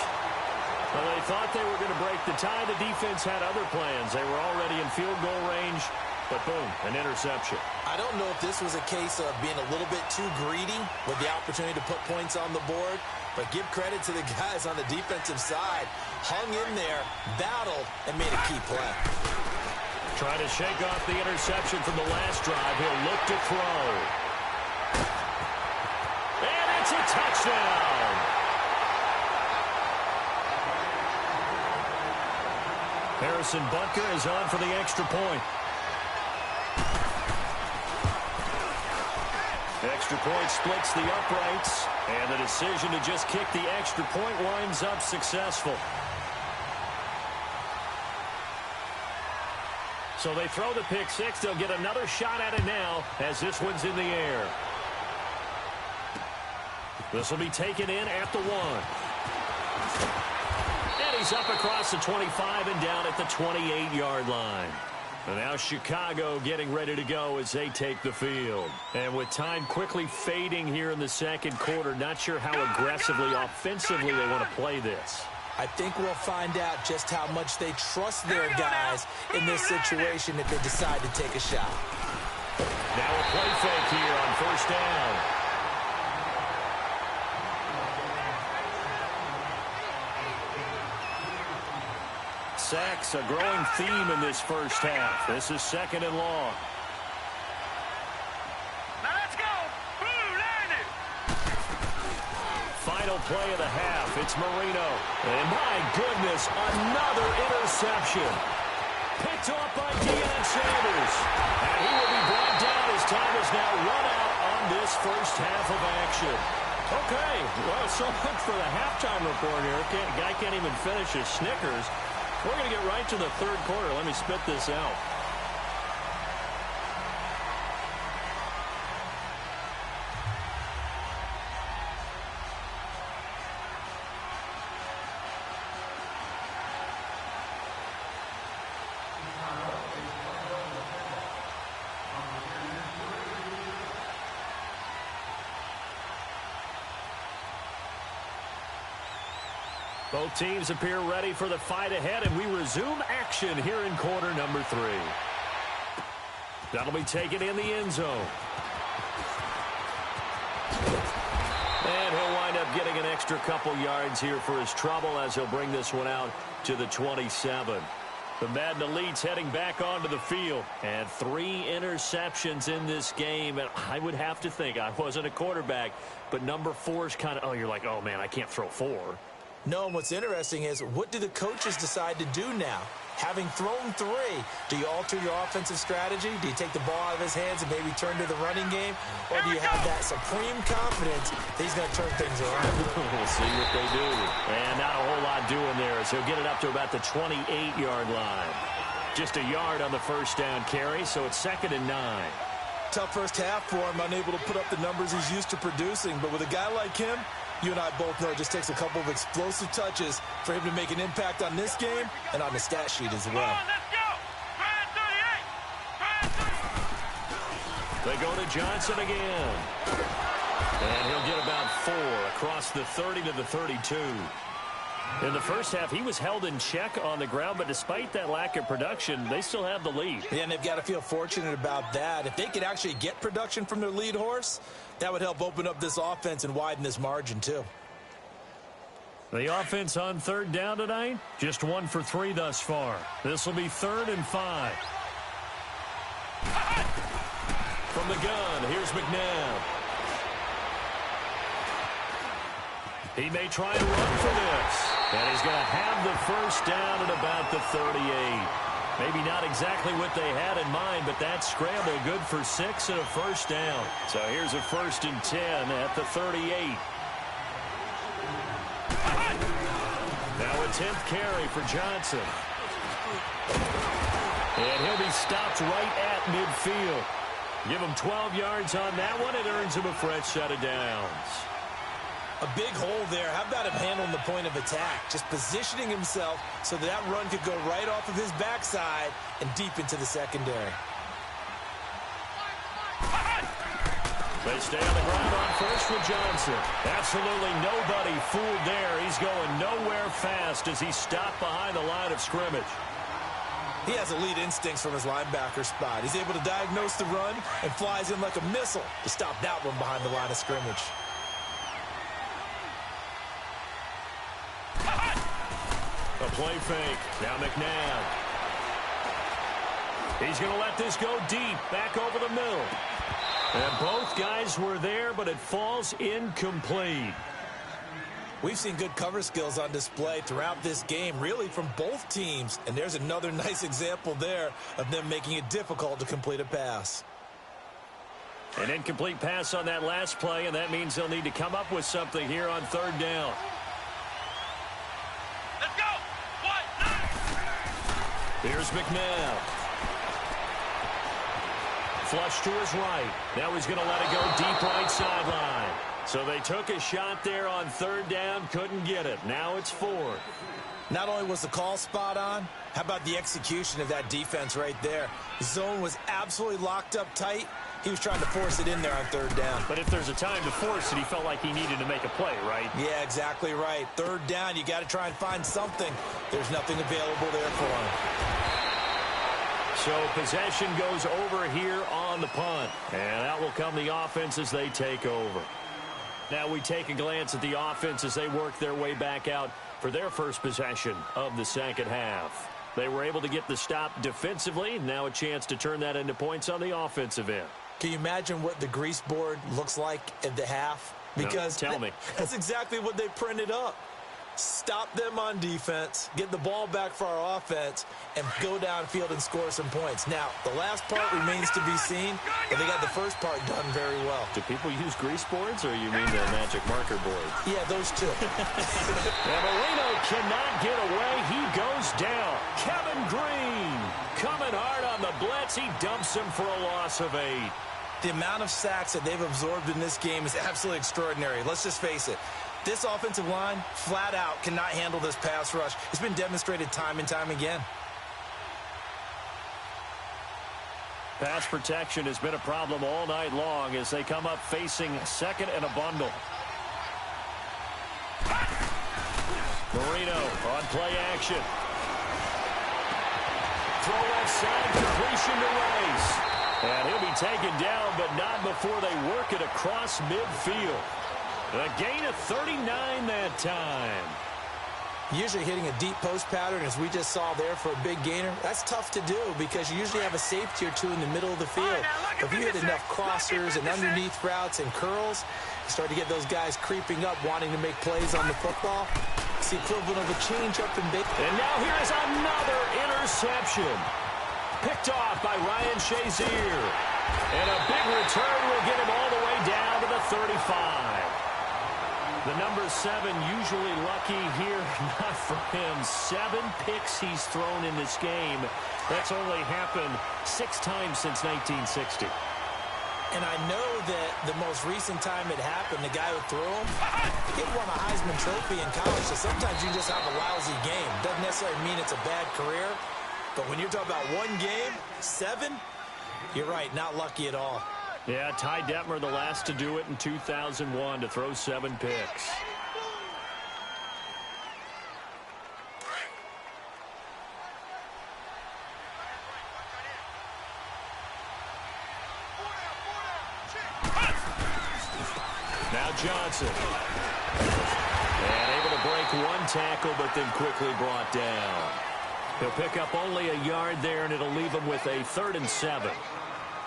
Well, they thought they were going to break the tie. The defense had other plans. They were already in field goal range, but boom, an interception. I don't know if this was a case of being a little bit too greedy with the opportunity to put points on the board, but give credit to the guys on the defensive side. Hung in there, battled, and made a key play. Trying to shake off the interception from the last drive. He'll look to throw. And it's a touchdown. Harrison Butker is on for the extra point. Extra point splits the uprights, and the decision to just kick the extra point winds up successful. So they throw the pick six. They'll get another shot at it now as this one's in the air. This will be taken in at the 1. And he's up across the 25 and down at the 28-yard line. And now Chicago getting ready to go as they take the field. And with time quickly fading here in the second quarter, not sure how aggressively, offensively they want to play this. I think we'll find out just how much they trust their guys in this situation if they decide to take a shot. Now a play fake here on first down. Sacks, a growing theme in this first half. This is second and long. Now let's go. Blue line it. Final play of the half. It's Marino. And my goodness, another interception. Picked off by Deion Sanders. And he will be brought down as time is now run out on this first half of action. Okay, well, so much for the halftime report here. Guy can't even finish his Snickers. We're going to get right to the third quarter. Let me spit this out. Both teams appear ready for the fight ahead, and we resume action here in quarter number 3. That'll be taken in the end zone. And he'll wind up getting an extra couple yards here for his trouble as he'll bring this one out to the 27. The Madden Elites heading back onto the field. And 3 interceptions in this game. And I would have to think, I wasn't a quarterback, but number 4 is kind of, oh, you're like, oh, man, I can't throw 4. No, and what's interesting is, what do the coaches decide to do now? Having thrown 3, do you alter your offensive strategy? Do you take the ball out of his hands and maybe turn to the running game? Or do you have that supreme confidence that he's going to turn things around? We'll see what they do. And not a whole lot doing there, so he'll get it up to about the 28-yard line. Just a yard on the first down carry, so it's 2nd and 9. Tough first half for him, unable to put up the numbers he's used to producing. But with a guy like him, you and I both know it just takes a couple of explosive touches for him to make an impact on this game and on the stat sheet as well. Let's go. They go to Johnson again. And he'll get about 4 across the 30 to the 32. In the first half, he was held in check on the ground, but despite that lack of production, they still have the lead. Yeah, and they've got to feel fortunate about that. If they could actually get production from their lead horse, that would help open up this offense and widen this margin, too. The offense on third down tonight, just 1 for 3 thus far. This will be 3rd and 5. From the gun, here's McNabb. He may try and run for this. And he's going to have the first down at about the 38. Maybe not exactly what they had in mind, but that scramble good for 6 and a first down. So here's a 1st and 10 at the 38. Now a 10th carry for Johnson. And he'll be stopped right at midfield. Give him 12 yards on that one. It earns him a fresh set of downs. A big hole there. How about him handling the point of attack? Just positioning himself so that run could go right off of his backside and deep into the secondary. They stay on the ground on first with Johnson. Absolutely nobody fooled there. He's going nowhere fast as he's stopped behind the line of scrimmage. He has elite instincts from his linebacker spot. He's able to diagnose the run and flies in like a missile to stop that one behind the line of scrimmage. A play fake. Now McNabb. He's going to let this go deep. Back over the middle. And both guys were there, but it falls incomplete. We've seen good cover skills on display throughout this game, really from both teams. And there's another nice example there of them making it difficult to complete a pass. An incomplete pass on that last play, and that means they'll need to come up with something here on third down. Let's go. 1, 9. Here's McNabb. flush to his right. Now he's going to let it go deep right sideline. So they took a shot there on third down, couldn't get it. Now it's fourth. Not only was the call spot on, how about the execution of that defense right there? The zone was absolutely locked up tight. He was trying to force it in there on third down. But if there's a time to force it, he felt like he needed to make a play, right? Yeah, exactly right. Third down, you got to try and find something. There's nothing available there for him. So possession goes over here on the punt. And that will come the offense as they take over. Now we take a glance at the offense as they work their way back out for their first possession of the second half. They were able to get the stop defensively. Now a chance to turn that into points on the offensive end. Can you imagine what the grease board looks like at the half? Because no, tell me. That's exactly what they printed up. Stop them on defense, get the ball back for our offense, and go downfield and score some points. Now, the last part remains to be seen, but they got the first part done very well. Do people use grease boards, or you mean the magic marker board? Yeah, those two. And Marino cannot get away. He goes down. Kevin Green coming hard on the blitz. He dumps him for a loss of 8. The amount of sacks that they've absorbed in this game is absolutely extraordinary. Let's just face it. This offensive line, flat out, cannot handle this pass rush. It's been demonstrated time and time again. Pass protection has been a problem all night long as they come up facing second and a bundle. Marino on play action. Throw left side, completion to Rice. And he'll be taken down, but not before they work it across midfield. A gain of 39 that time. Usually hitting a deep post pattern, as we just saw there for a big gainer, that's tough to do because you usually have a safety or two in the middle of the field. But if you hit enough crossers and underneath routes and curls, you start to get those guys creeping up, wanting to make plays on the football. It's the equivalent of a change-up in big. And now here is another interception. Picked off by Ryan Shazier. And a big return will get him all the way down to the 35. The number 7 usually lucky here, not for him. 7 picks he's thrown in this game. That's only happened 6 times since 1960. And I know that the most recent time it happened, the guy who threw him, he won a Heisman Trophy in college, so sometimes you just have a lousy game. Doesn't necessarily mean it's a bad career, but when you're talking about one game, 7, you're right, not lucky at all. Yeah, Ty Detmer, the last to do it in 2001, to throw 7 picks. Now Johnson. And able to break one tackle, but then quickly brought down. He'll pick up only a yard there, and it'll leave him with a 3rd and 7.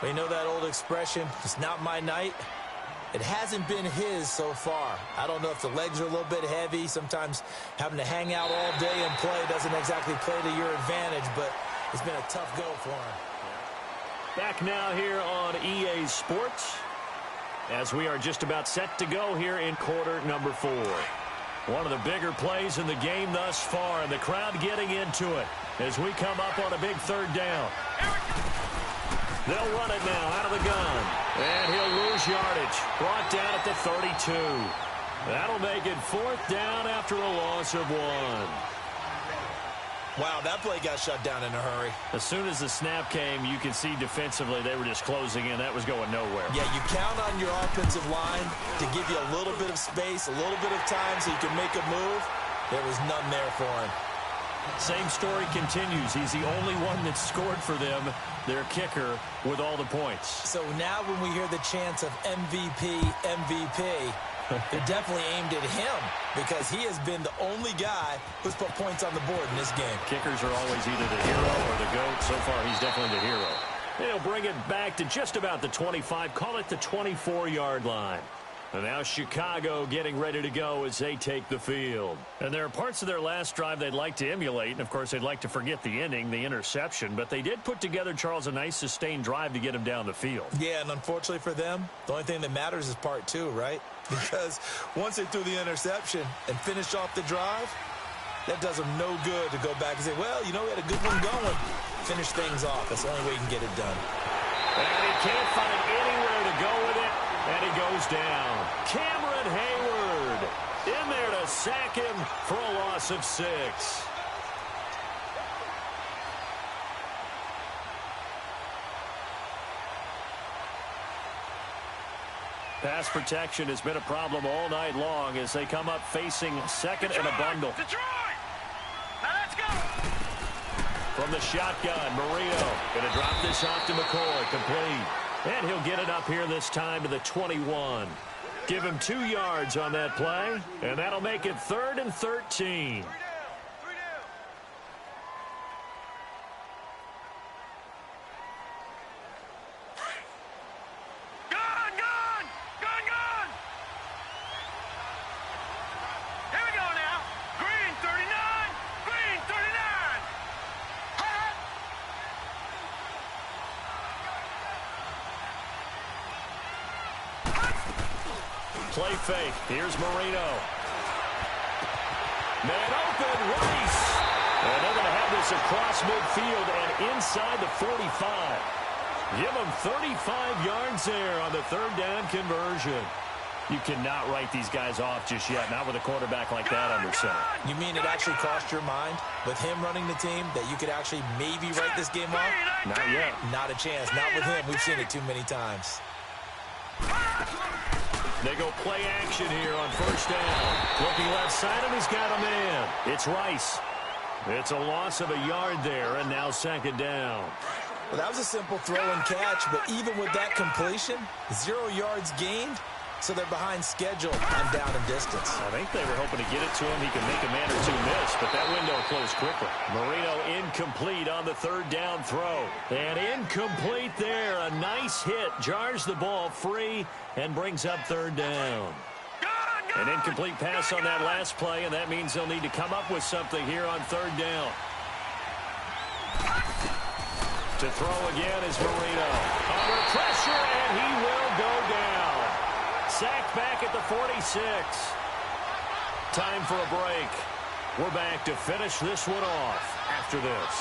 Well, you know that old expression, it's not my night. It hasn't been his so far. I don't know if the legs are a little bit heavy. Sometimes having to hang out all day and play doesn't exactly play to your advantage, but it's been a tough go for him. Back now here on EA Sports as we are just about set to go here in quarter number 4. One of the bigger plays in the game thus far, and the crowd getting into it as we come up on a big 3rd down. They'll run it now out of the gun. And he'll lose yardage. Brought down at the 32. That'll make it 4th down after a loss of 1. Wow, that play got shut down in a hurry. As soon as the snap came, you could see defensively they were just closing in. That was going nowhere. Yeah, you count on your offensive line to give you a little bit of space, a little bit of time so you can make a move. There was none there for him. Same story continues. He's the only one that scored for them, their kicker, with all the points. So now when we hear the chants of MVP, they're definitely aimed at him because he has been the only guy who's put points on the board in this game. Kickers are always either the hero or the GOAT. So far, he's definitely the hero. They'll bring it back to just about the 25, call it the 24-yard line. And now Chicago getting ready to go as they take the field. And there are parts of their last drive they'd like to emulate. And, of course, they'd like to forget the ending, the interception. But they did put together, Charles, a nice sustained drive to get him down the field. Yeah, and unfortunately for them, the only thing that matters is part 2, right? Because once they threw the interception and finished off the drive, that does them no good to go back and say, well, you know, we had a good one going. Finish things off. That's the only way you can get it done. And he can't find anywhere to go with it, and he goes down. Cameron Hayward in there to sack him for a loss of 6. Pass protection has been a problem all night long as they come up facing second and a bundle. Detroit! Now let's go! From the shotgun, Marino going to drop this off to McCoy, complete. And he'll get it up here this time to the 21. Give him 2 yards on that play, and that'll make it 3rd and 13. Play fake. Here's Marino. Man open, Rice. And they're going to have this across midfield and inside the 45. Give them 35 yards there on the 3rd down conversion. You cannot write these guys off just yet, not with a quarterback like that under center. You mean it actually crossed your mind with him running the team that you could actually maybe write this game off? Not yet. Not a chance. Not with him. We've seen it too many times. They go play action here on 1st down. Looking left side, and he's got a man. It's Rice. It's a loss of a yard there, and now 2nd down. Well, that was a simple throw and catch, but even with that completion, 0 yards gained, so they're behind schedule on down and distance. I think they were hoping to get it to him. He can make a man or 2 miss, but that window closed quickly. Marino incomplete on the 3rd down throw. And incomplete there. A nice hit. Jars the ball free and brings up 3rd down. An incomplete pass on that last play, and that means they'll need to come up with something here on 3rd down. To throw again is Marino. Under pressure, and he will go down. Sacked back at the 46. Time for a break. We're back to finish this one off after this.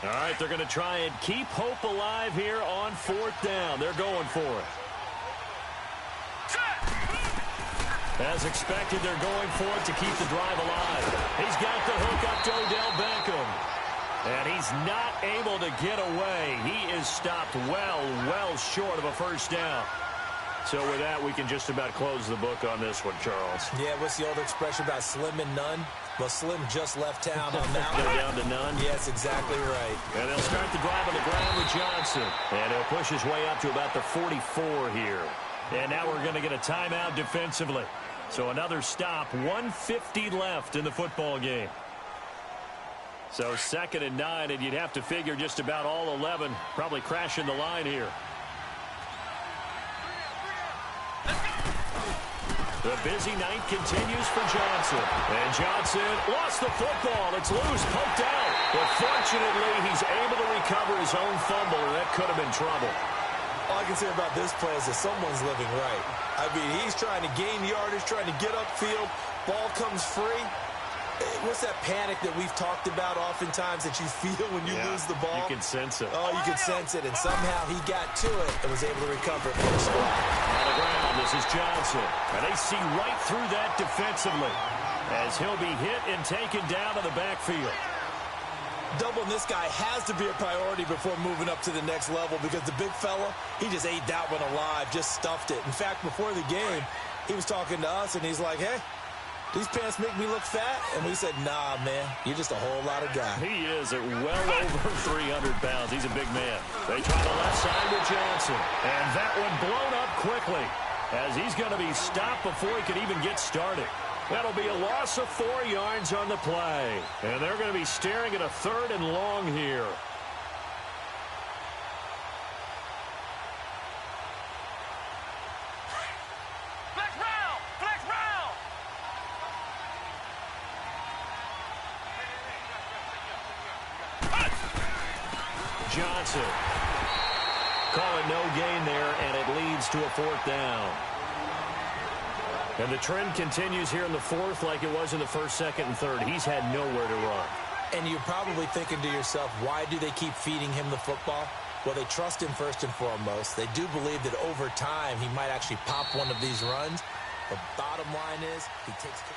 All right, they're going to try and keep hope alive here on 4th down. They're going for it. As expected, they're going for it to keep the drive alive. He's got the hook up to Odell Beckham. And he's not able to get away. He is stopped well short of a 1st down. So with that, we can just about close the book on this one, Charles. Yeah, what's the old expression about slim and none? Well, Slim just left town on that one. Go down to none? Yes, exactly right. And they'll start the drive on the ground with Johnson. And he'll push his way up to about the 44 here. And now we're going to get a timeout defensively. So another stop, 1:50 left in the football game. So 2nd and 9, and you'd have to figure just about all 11 probably crashing the line here. The busy night continues for Johnson. And Johnson lost the football. It's loose, poked out. But fortunately, he's able to recover his own fumble, and that could have been trouble. All I can say about this play is that someone's living right. I mean, he's trying to gain yardage, trying to get upfield. Ball comes free. What's that panic that we've talked about oftentimes that you feel when you lose the ball? You can sense it. Oh, you can sense it, and somehow he got to it and was able to recover it for the squad. On the ground, this is Johnson. And they see right through that defensively as he'll be hit and taken down to the backfield. Doubling this guy has to be a priority before moving up to the next level because the big fella, he just ate that one alive, just stuffed it. In fact, before the game, he was talking to us, and he's like, hey, these pants make me look fat? And we said, nah, man, you're just a whole lot of guy. He is at well over 300 pounds. He's a big man. They try the left side with Johnson. And that one blown up quickly as he's going to be stopped before he can even get started. That'll be a loss of 4 yards on the play. And they're going to be staring at a 3rd and long here. Flex round! Flex round! Johnson. Call it no gain there, and it leads to a 4th down. And the trend continues here in the fourth like it was in the first, second, and third. He's had nowhere to run. And you're probably thinking to yourself, why do they keep feeding him the football? Well, they trust him first and foremost. They do believe that over time he might actually pop one of these runs. The bottom line is he takes care.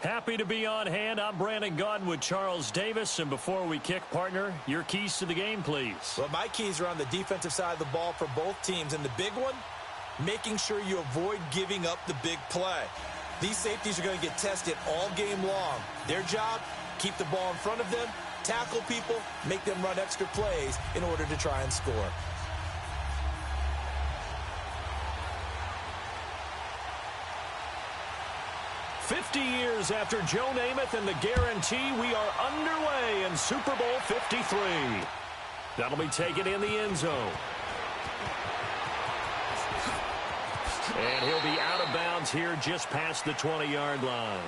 Happy to be on hand. I'm Brandon Gaudin with Charles Davis. And before we kick, partner, your keys to the game, please. Well, my keys are on the defensive side of the ball for both teams. And the big one, making sure you avoid giving up the big play. These safeties are going to get tested all game long. Their job, keep the ball in front of them, tackle people, make them run extra plays in order to try and score. "50 years after Joe Namath and the guarantee, we are underway in Super Bowl 53. That'll be taken in the end zone. And he'll be out of bounds here just past the 20-yard line.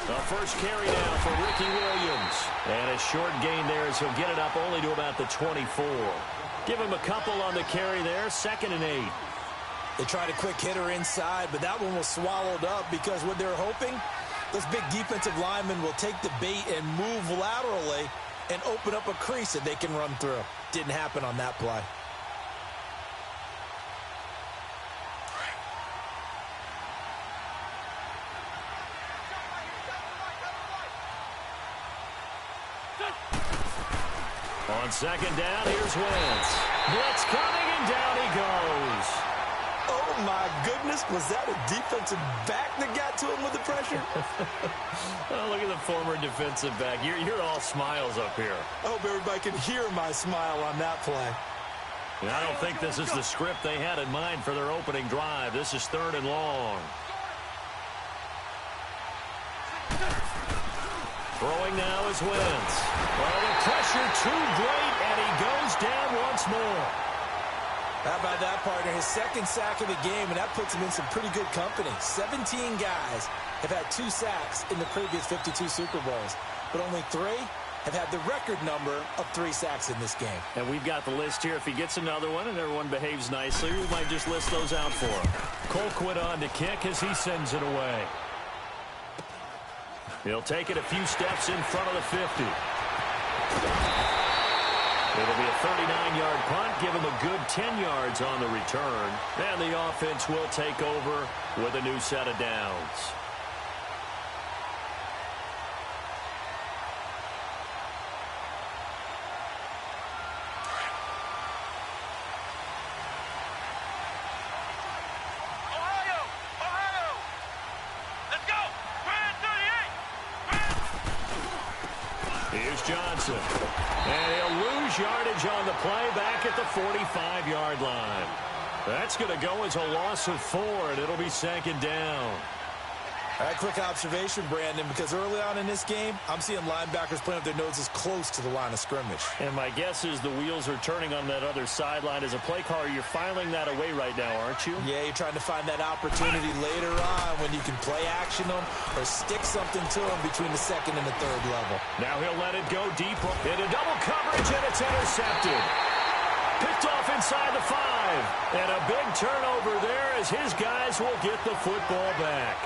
The first carry now for Ricky Williams. And a short gain there as he'll get it up only to about the 24. Give him a couple on the carry there. 2nd and 8. They tried a quick hitter inside, but that one was swallowed up because what they're hoping, those big defensive linemen will take the bait and move laterally and open up a crease that they can run through. Didn't happen on that play. On 2nd down, here's Wentz. Blitz coming, and down he goes. Oh, my goodness. Was that a defensive back that got to him with the pressure? Oh, look at the former defensive back. You're all smiles up here. I hope everybody can hear my smile on that play. And I don't think this is the script they had in mind for their opening drive. This is 3rd and long. Throwing now is Wentz. Well, the pressure too great, and he goes down once more. How about that, partner? His 2nd sack of the game, and that puts him in some pretty good company. 17 guys have had 2 sacks in the previous 52 Super Bowls, but only 3 have had the record number of 3 sacks in this game. And we've got the list here. If he gets another one and everyone behaves nicely, we might just list those out for him. Colquitt on to kick as he sends it away. He'll take it a few steps in front of the 50. It'll be a 39-yard punt, give him a good 10 yards on the return. And the offense will take over with a new set of downs. Johnson. And he'll lose yardage on the play back at the 45-yard line. That's going to go as a loss of 4, and it'll be 2nd down. All right, quick observation, Brandon, because early on in this game, I'm seeing linebackers playing with their noses close to the line of scrimmage. And my guess is the wheels are turning on that other sideline. As a play caller, you're filing that away right now, aren't you? Yeah, you're trying to find that opportunity later on when you can play action them or stick something to them between the 2nd and the 3rd level. Now he'll let it go deep into double coverage, and it's intercepted. Picked off inside the 5. And a big turnover there as his guys will get the football back.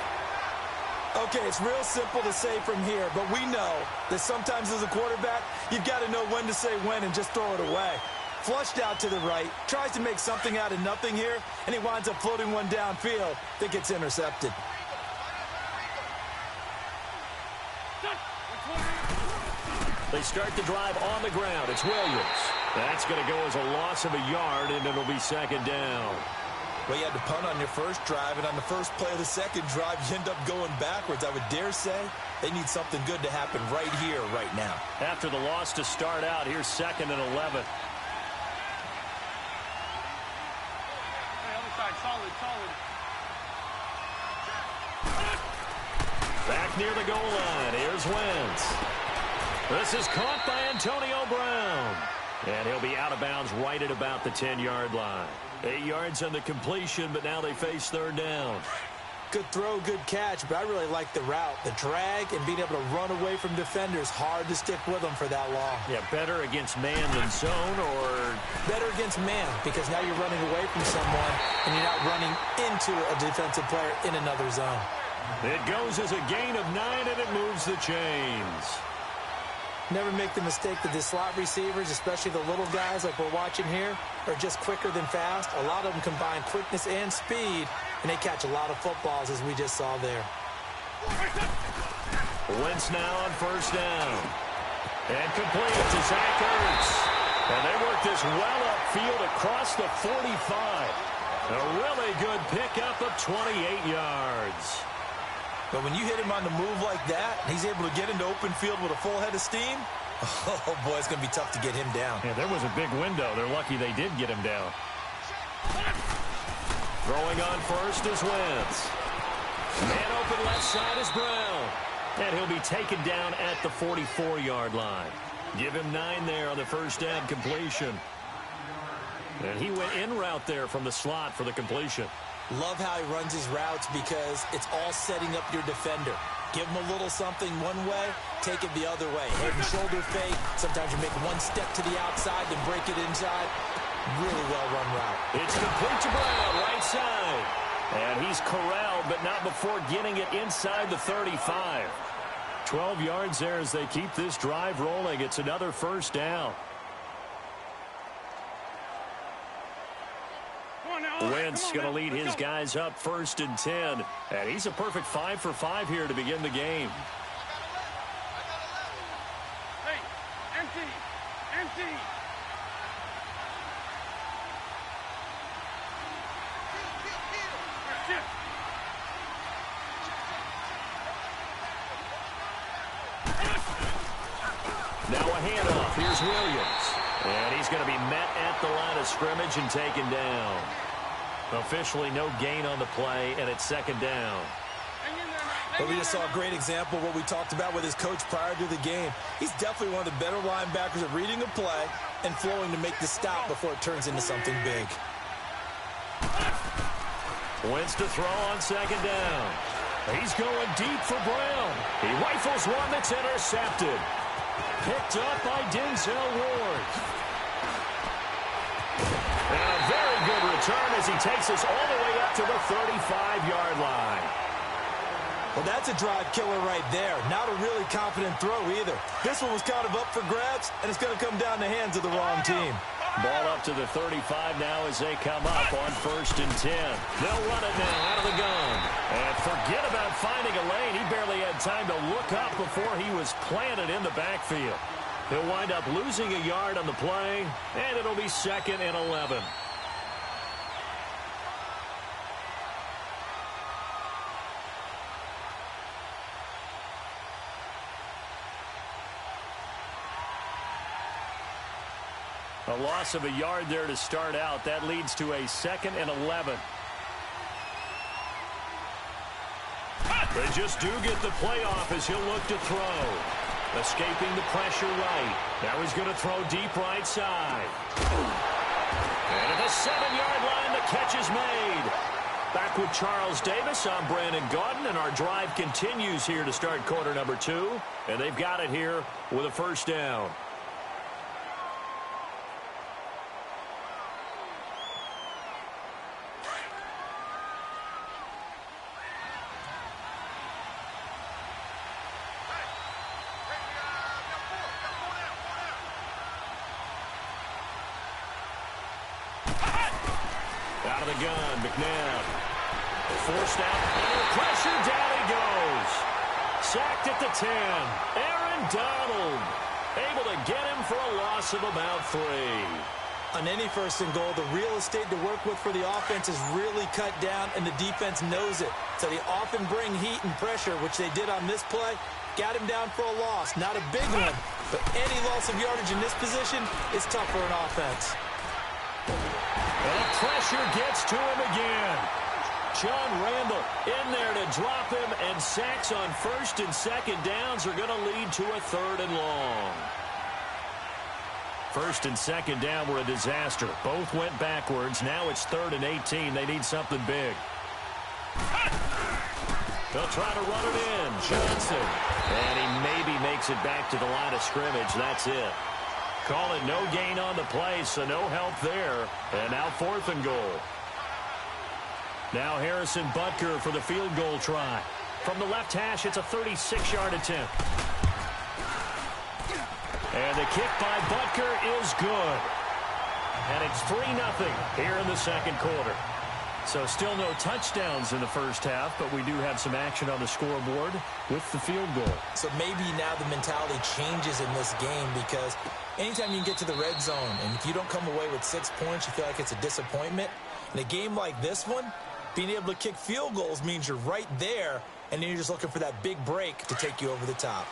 Okay, it's real simple to say from here, but we know that sometimes as a quarterback, you've got to know when to say when and just throw it away. Flushed out to the right, tries to make something out of nothing here, and he winds up floating one downfield that gets intercepted. They start the drive on the ground. It's Williams. That's going to go as a loss of a yard, and it'll be 2nd down. Well, you had to punt on your first drive, and on the first play of the 2nd drive, you end up going backwards. I would dare say they need something good to happen right here, right now. After the loss to start out, here's 2nd and 11. Hey, other side, solid. Back near the goal line. Here's Wentz. This is caught by Antonio Brown. And he'll be out of bounds right at about the 10-yard line. 8 yards on the completion, but now they face third down. Good throw, good catch, but I really like the route. The drag and being able to run away from defenders, hard to stick with them for that long. Yeah, better against man than zone, or? Better against man, because now you're running away from someone and you're not running into a defensive player in another zone. It goes as a gain of 9, and it moves the chains. Never make the mistake that the slot receivers, especially the little guys like we're watching here, are just quicker than fast. A lot of them combine quickness and speed, and they catch a lot of footballs, as we just saw there. Wentz now on first down. And complete to Zach Ertz. And they work this well upfield across the 45. A really good pickup of 28 yards. But when you hit him on the move like that, and he's able to get into open field with a full head of steam, oh, boy, it's going to be tough to get him down. Yeah, there was a big window. They're lucky they did get him down. Throwing on first is Wentz. Man open left side is Brown. And he'll be taken down at the 44-yard line. Give him 9 there on the first down completion. And he went in route there from the slot for the completion. Love how he runs his routes because it's all setting up your defender. Give him a little something one way, take it the other way. Head and shoulder fake. Sometimes you make one step to the outside, then break it inside. Really well-run route. It's complete to Brown, right side. And he's corralled, but not before getting it inside the 35. 12 yards there as they keep this drive rolling. It's another first down. Wentz going to lead his guys up 1st and 10. And he's a perfect 5 for 5 here to begin the game. Hey, empty. Now a handoff. Here's Williams. And he's going to be met at the line of scrimmage and taken down. Officially no gain on the play, and it's 2nd down. But we just saw a great example of what we talked about with his coach prior to the game. He's definitely one of the better linebackers at reading a play and flowing to make the stop before it turns into something big. Wentz to throw on 2nd down. He's going deep for Brown. He rifles one that's intercepted. Picked up by Denzel Ward. And a very good return as he takes us all the way up to the 35-yard line. Well, that's a drive killer right there. Not a really confident throw either. This one was kind of up for grabs, and it's going to come down the hands of the wrong team. Ball up to the 35 now as they come up on 1st and 10. They'll run it now out of the gun. And forget about finding a lane. He barely had time to look up before he was planted in the backfield. He'll wind up losing a yard on the play, and it'll be 2nd and 11. A loss of a yard there to start out. That leads to a 2nd and 11. They just do get the playoff as he'll look to throw. Escaping the pressure right. Now he's going to throw deep right side. And at the 7-yard line, the catch is made. Back with Charles Davis. I'm Brandon Gaudin, and our drive continues here to start quarter number 2. And they've got it here with a first down. Out of the gun, McNabb. Forced out, under pressure, down he goes. Sacked at the 10. Aaron Donald able to get him for a loss of about 3. On any 1st and goal, the real estate to work with for the offense is really cut down, and the defense knows it. So they often bring heat and pressure, which they did on this play. Got him down for a loss. Not a big one, but any loss of yardage in this position is tough for an offense. And the pressure gets to him again. John Randall in there to drop him, and sacks on 1st and 2nd downs are going to lead to a 3rd and long. First and second down were a disaster. Both went backwards. Now it's 3rd and 18. They need something big. They'll try to run it in. Johnson. And he maybe makes it back to the line of scrimmage. That's it. Call it no gain on the play, so no help there. And now 4th and goal. Now Harrison Butker for the field goal try. From the left hash, it's a 36-yard attempt. And the kick by Butker is good. And it's 3-0 here in the second quarter. So still no touchdowns in the first half, but we do have some action on the scoreboard with the field goal. So maybe now the mentality changes in this game, because anytime you can get to the red zone, and if you don't come away with 6 points, you feel like it's a disappointment. In a game like this one, being able to kick field goals means you're right there, and then you're just looking for that big break to take you over the top.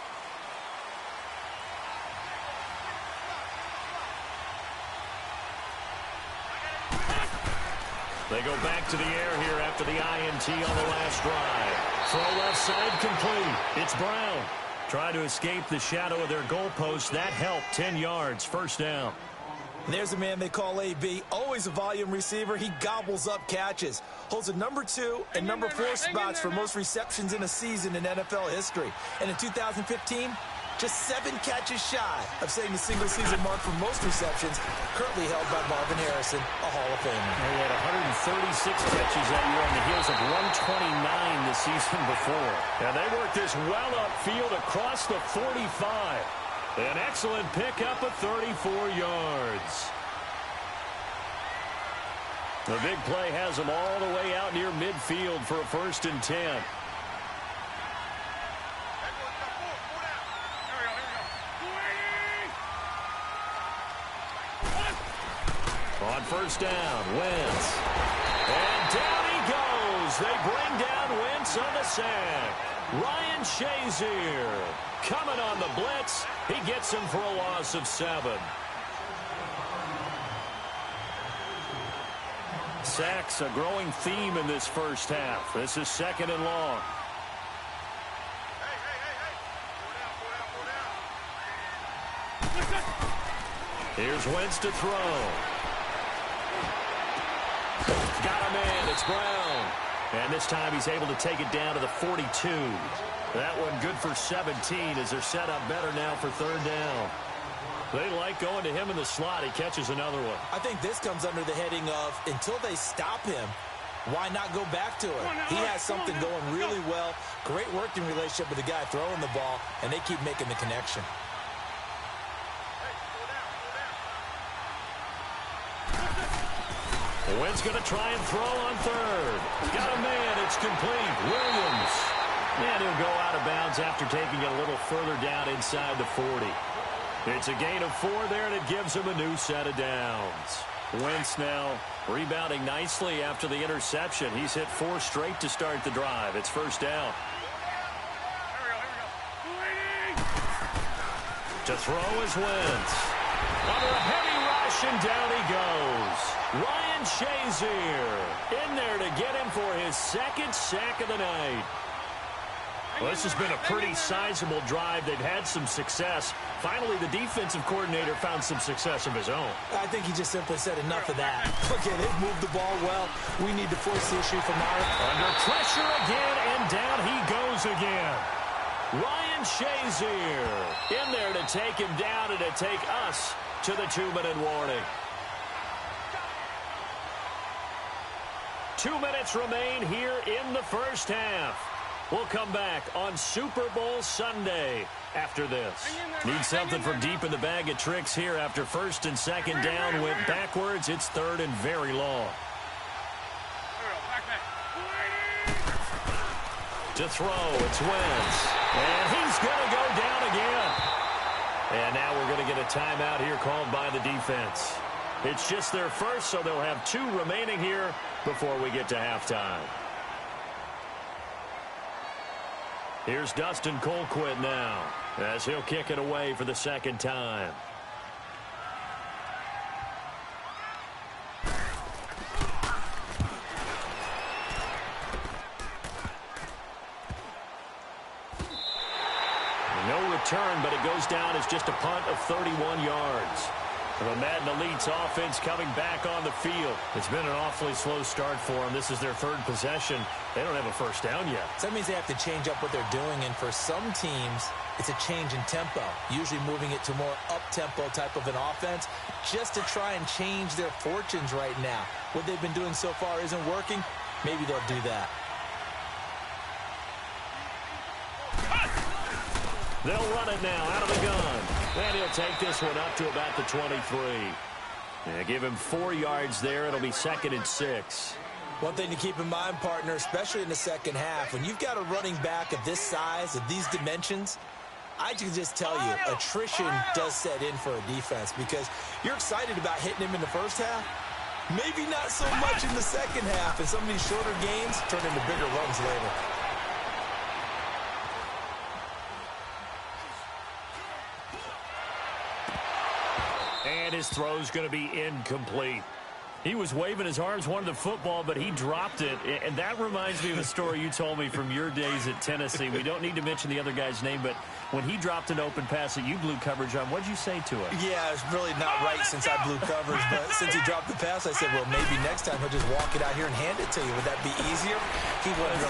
They go back to the air here after the INT on the last drive. Throw left side complete. It's Brown. Try to escape the shadow of their goalpost. That helped. 10 yards. First down. There's a man they call AB. Always a volume receiver. He gobbles up catches. Holds a number 2 and number 4 spots for most receptions in a season in NFL history. And in 2015, just 7 catches shy of setting the single-season mark for most receptions, currently held by Marvin Harrison, a Hall of Famer. He had 136 catches that year on the heels of 129 the season before. And they worked this well upfield across the 45. An excellent pickup of 34 yards. The big play has them all the way out near midfield for a 1st and 10. On first down, Wentz. And down he goes. They bring down Wentz on the sack. Ryan Shazier coming on the blitz. He gets him for a loss of 7. Sacks a growing theme in this first half. This is 2nd and long. Here's Wentz to throw. Got a man. It's Brown. And this time he's able to take it down to the 42. That one good for 17 as they're set up better now for 3rd down. They like going to him in the slot. He catches another one. I think this comes under the heading of, until they stop him, why not go back to him? He has something going really well. Great working relationship with the guy throwing the ball, and they keep making the connection. Wentz going to try and throw on 3rd. Got a man. It's complete. Williams. And he'll go out of bounds after taking it a little further down inside the 40. It's a gain of 4 there, and it gives him a new set of downs. Wentz now rebounding nicely after the interception. He's hit 4 straight to start the drive. It's 1st down. To throw is Wentz. Under a heavy rush, and down he goes. Ryan Shazier in there to get him for his 2nd sack of the night. Well, this has been a pretty sizable drive. They've had some success. Finally, the defensive coordinator found some success of his own. I think he just simply said enough of that. Okay, they've moved the ball well. We need to force the issue from our... Under pressure again, and down he goes again. Ryan Shazier in there to take him down and to take us to the 2-minute warning. 2 minutes remain here in the first half. We'll come back on Super Bowl Sunday after this. Need something from deep in the bag of tricks here after 1st and 2nd down. Went backwards. It's 3rd and very long. To throw, it's Wentz. And he's going to go down again. And now we're going to get a timeout here called by the defense. It's just their first, so they'll have 2 remaining here before we get to halftime. Here's Dustin Colquitt now as he'll kick it away for the 2nd time. No return, but it goes down as just a punt of 31 yards. The Madden Elite's offense coming back on the field. It's been an awfully slow start for them. This is their third possession. They don't have a first down yet. So that means they have to change up what they're doing, and for some teams, it's a change in tempo, usually moving it to more up-tempo type of an offense just to try and change their fortunes right now. What they've been doing so far isn't working. Maybe they'll do that. They'll run it now out of the gun. And he'll take this one up to about the 23. Yeah, give him 4 yards there. It'll be 2nd and 6. One thing to keep in mind, partner, especially in the second half, when you've got a running back of this size, of these dimensions, I can just tell you, attrition does set in for a defense because you're excited about hitting him in the first half. Maybe not so much in the second half, and some of these shorter games turn into bigger runs later. And his throw's going to be incomplete. He was waving his arms, wanted the football, but he dropped it. And that reminds me of a story you told me from your days at Tennessee. We don't need to mention the other guy's name, but when he dropped an open pass that you blew coverage on, what did you say to it? Yeah, it's really not right since I blew coverage, but since he dropped the pass, I said, well, maybe next time he'll just walk it out here and hand it to you. Would that be easier? He wasn't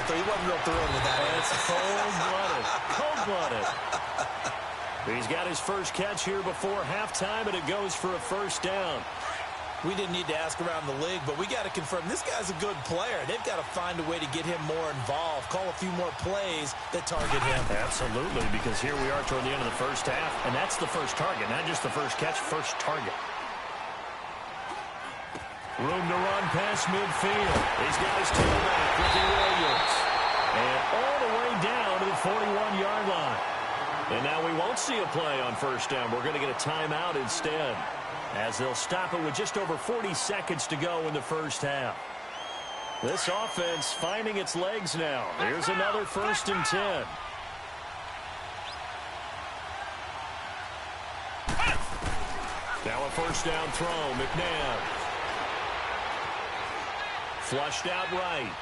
real thrilled with that. It's cold-blooded. Cold-blooded. He's got his first catch here before halftime, and it goes for a first down. We didn't need to ask around the league, but we got to confirm this guy's a good player. They've got to find a way to get him more involved, call a few more plays that target him. Absolutely, because here we are toward the end of the first half, and that's the first target, not just the first catch, first target. Room to run past midfield. He's got his tailback, Ricky Williams. And all the way down to the 41-yard line. And now we won't see a play on first down. We're going to get a timeout instead, as they'll stop it with just over 40 seconds to go in the first half. This offense finding its legs now. Here's another 1st and 10. Now a first down throw, McNabb. Flushed out right.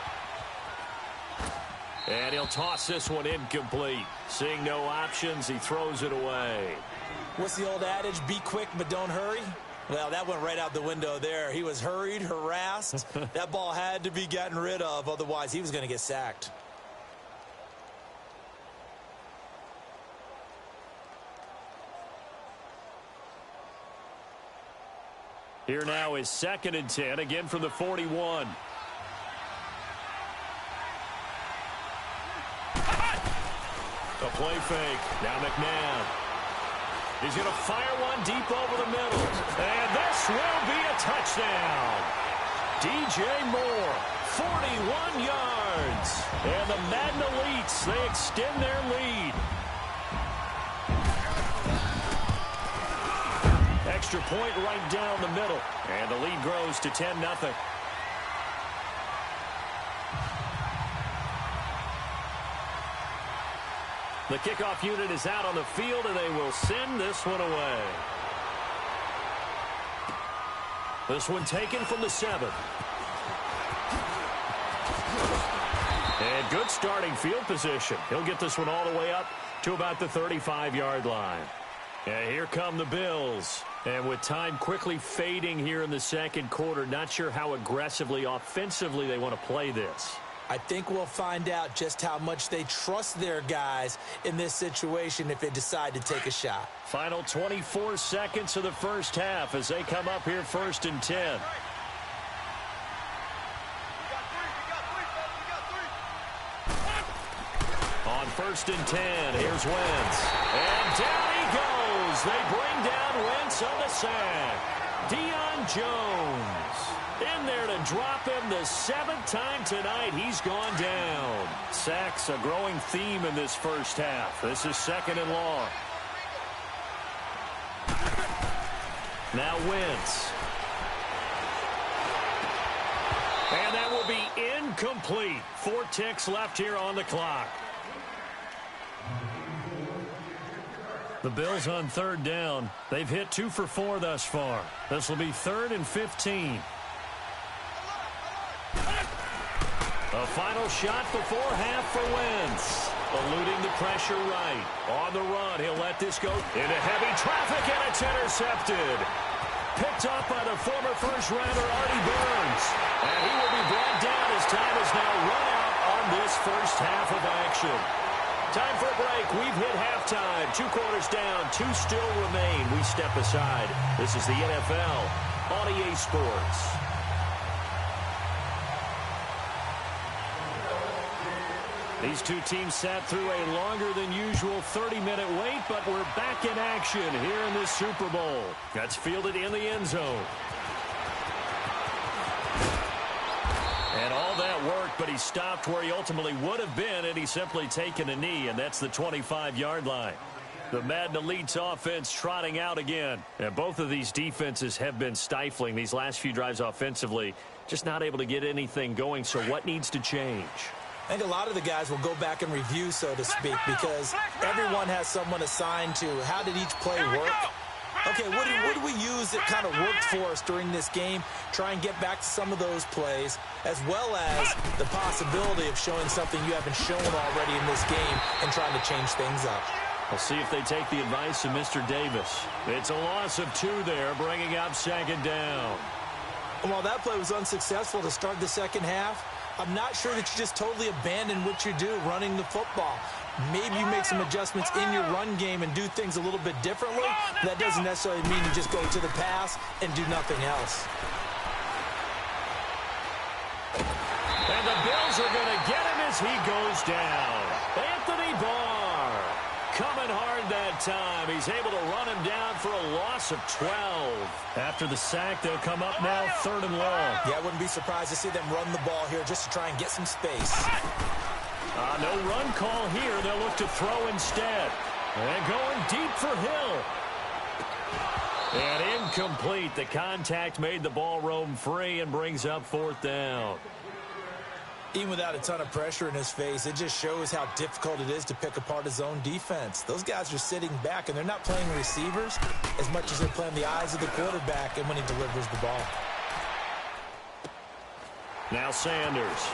And he'll toss this one incomplete. Seeing no options, he throws it away. What's the old adage? Be quick, but don't hurry. Well, that went right out the window there. He was hurried, harassed. That ball had to be gotten rid of. Otherwise, he was going to get sacked. Here now is 2nd and 10, again from the 41. A play fake. Now McNabb. He's going to fire one deep over the middle. And this will be a touchdown. DJ Moore, 41 yards. And the Madden Elites, they extend their lead. Extra point right down the middle. And the lead grows to 10-0. The kickoff unit is out on the field, and they will send this one away. This one taken from the 7. And good starting field position. He'll get this one all the way up to about the 35-yard line. And here come the Bills. And with time quickly fading here in the second quarter, not sure how aggressively, offensively they want to play this. I think we'll find out just how much they trust their guys in this situation if they decide to take a shot. Final 24 seconds of the first half as they come up here 1st and 10. On 1st and 10, here's Wentz. And down he goes. They bring down Wentz on the sack. Deion Jones in there to drop him the 7th time tonight. He's gone down. Sacks a growing theme in this first half. This is 2nd and long. Now Wentz. And that will be incomplete. 4 ticks left here on the clock. The Bills on 3rd down. They've hit 2 for 4 thus far. This will be 3rd and 15. A final shot before half for Wentz. Eluding the pressure right. On the run, he'll let this go into heavy traffic, and it's intercepted. picked up by the former first-rounder Artie Burns. And he will be brought down as time is now run out on this first half of action. Time for a break. We've hit halftime. 2 quarters down. 2 still remain. We step aside. This is the NFL on EA Sports. These two teams sat through a longer than usual 30-minute wait, but we're back in action here in this Super Bowl. That's fielded in the end zone. And all that worked, but he stopped where he ultimately would have been, and he's simply taken a knee, and that's the 25-yard line. The Madden Elite's offense trotting out again. And both of these defenses have been stifling these last few drives offensively, just not able to get anything going. So what needs to change? I think a lot of the guys will go back and review, so to speak, because everyone has someone assigned to how did each play work. Okay, what do we use that kind of worked for us during this game? Try and get back to some of those plays, as well as the possibility of showing something you haven't shown already in this game and trying to change things up. We'll see if they take the advice of Mr. Davis. It's a loss of 2 there, bringing up 2nd down. And while that play was unsuccessful to start the second half, I'm not sure that you just totally abandon what you do running the football. Maybe you make some adjustments in your run game and do things a little bit differently. That doesn't necessarily mean you just go to the pass and do nothing else. And the Bills are going to get him as he goes down. Anthony Barr coming hard that time. He's able to run him down for a loss of 12. After the sack, they'll come up now 3rd and long. Yeah, I wouldn't be surprised to see them run the ball here just to try and get some space. No run call here. They'll look to throw instead. And going deep for Hill. And incomplete. The contact made the ball roam free and brings up 4th down. Even without a ton of pressure in his face, it just shows how difficult it is to pick apart his own defense. Those guys are sitting back, and they're not playing receivers as much as they're playing the eyes of the quarterback and when he delivers the ball. Now Sanders.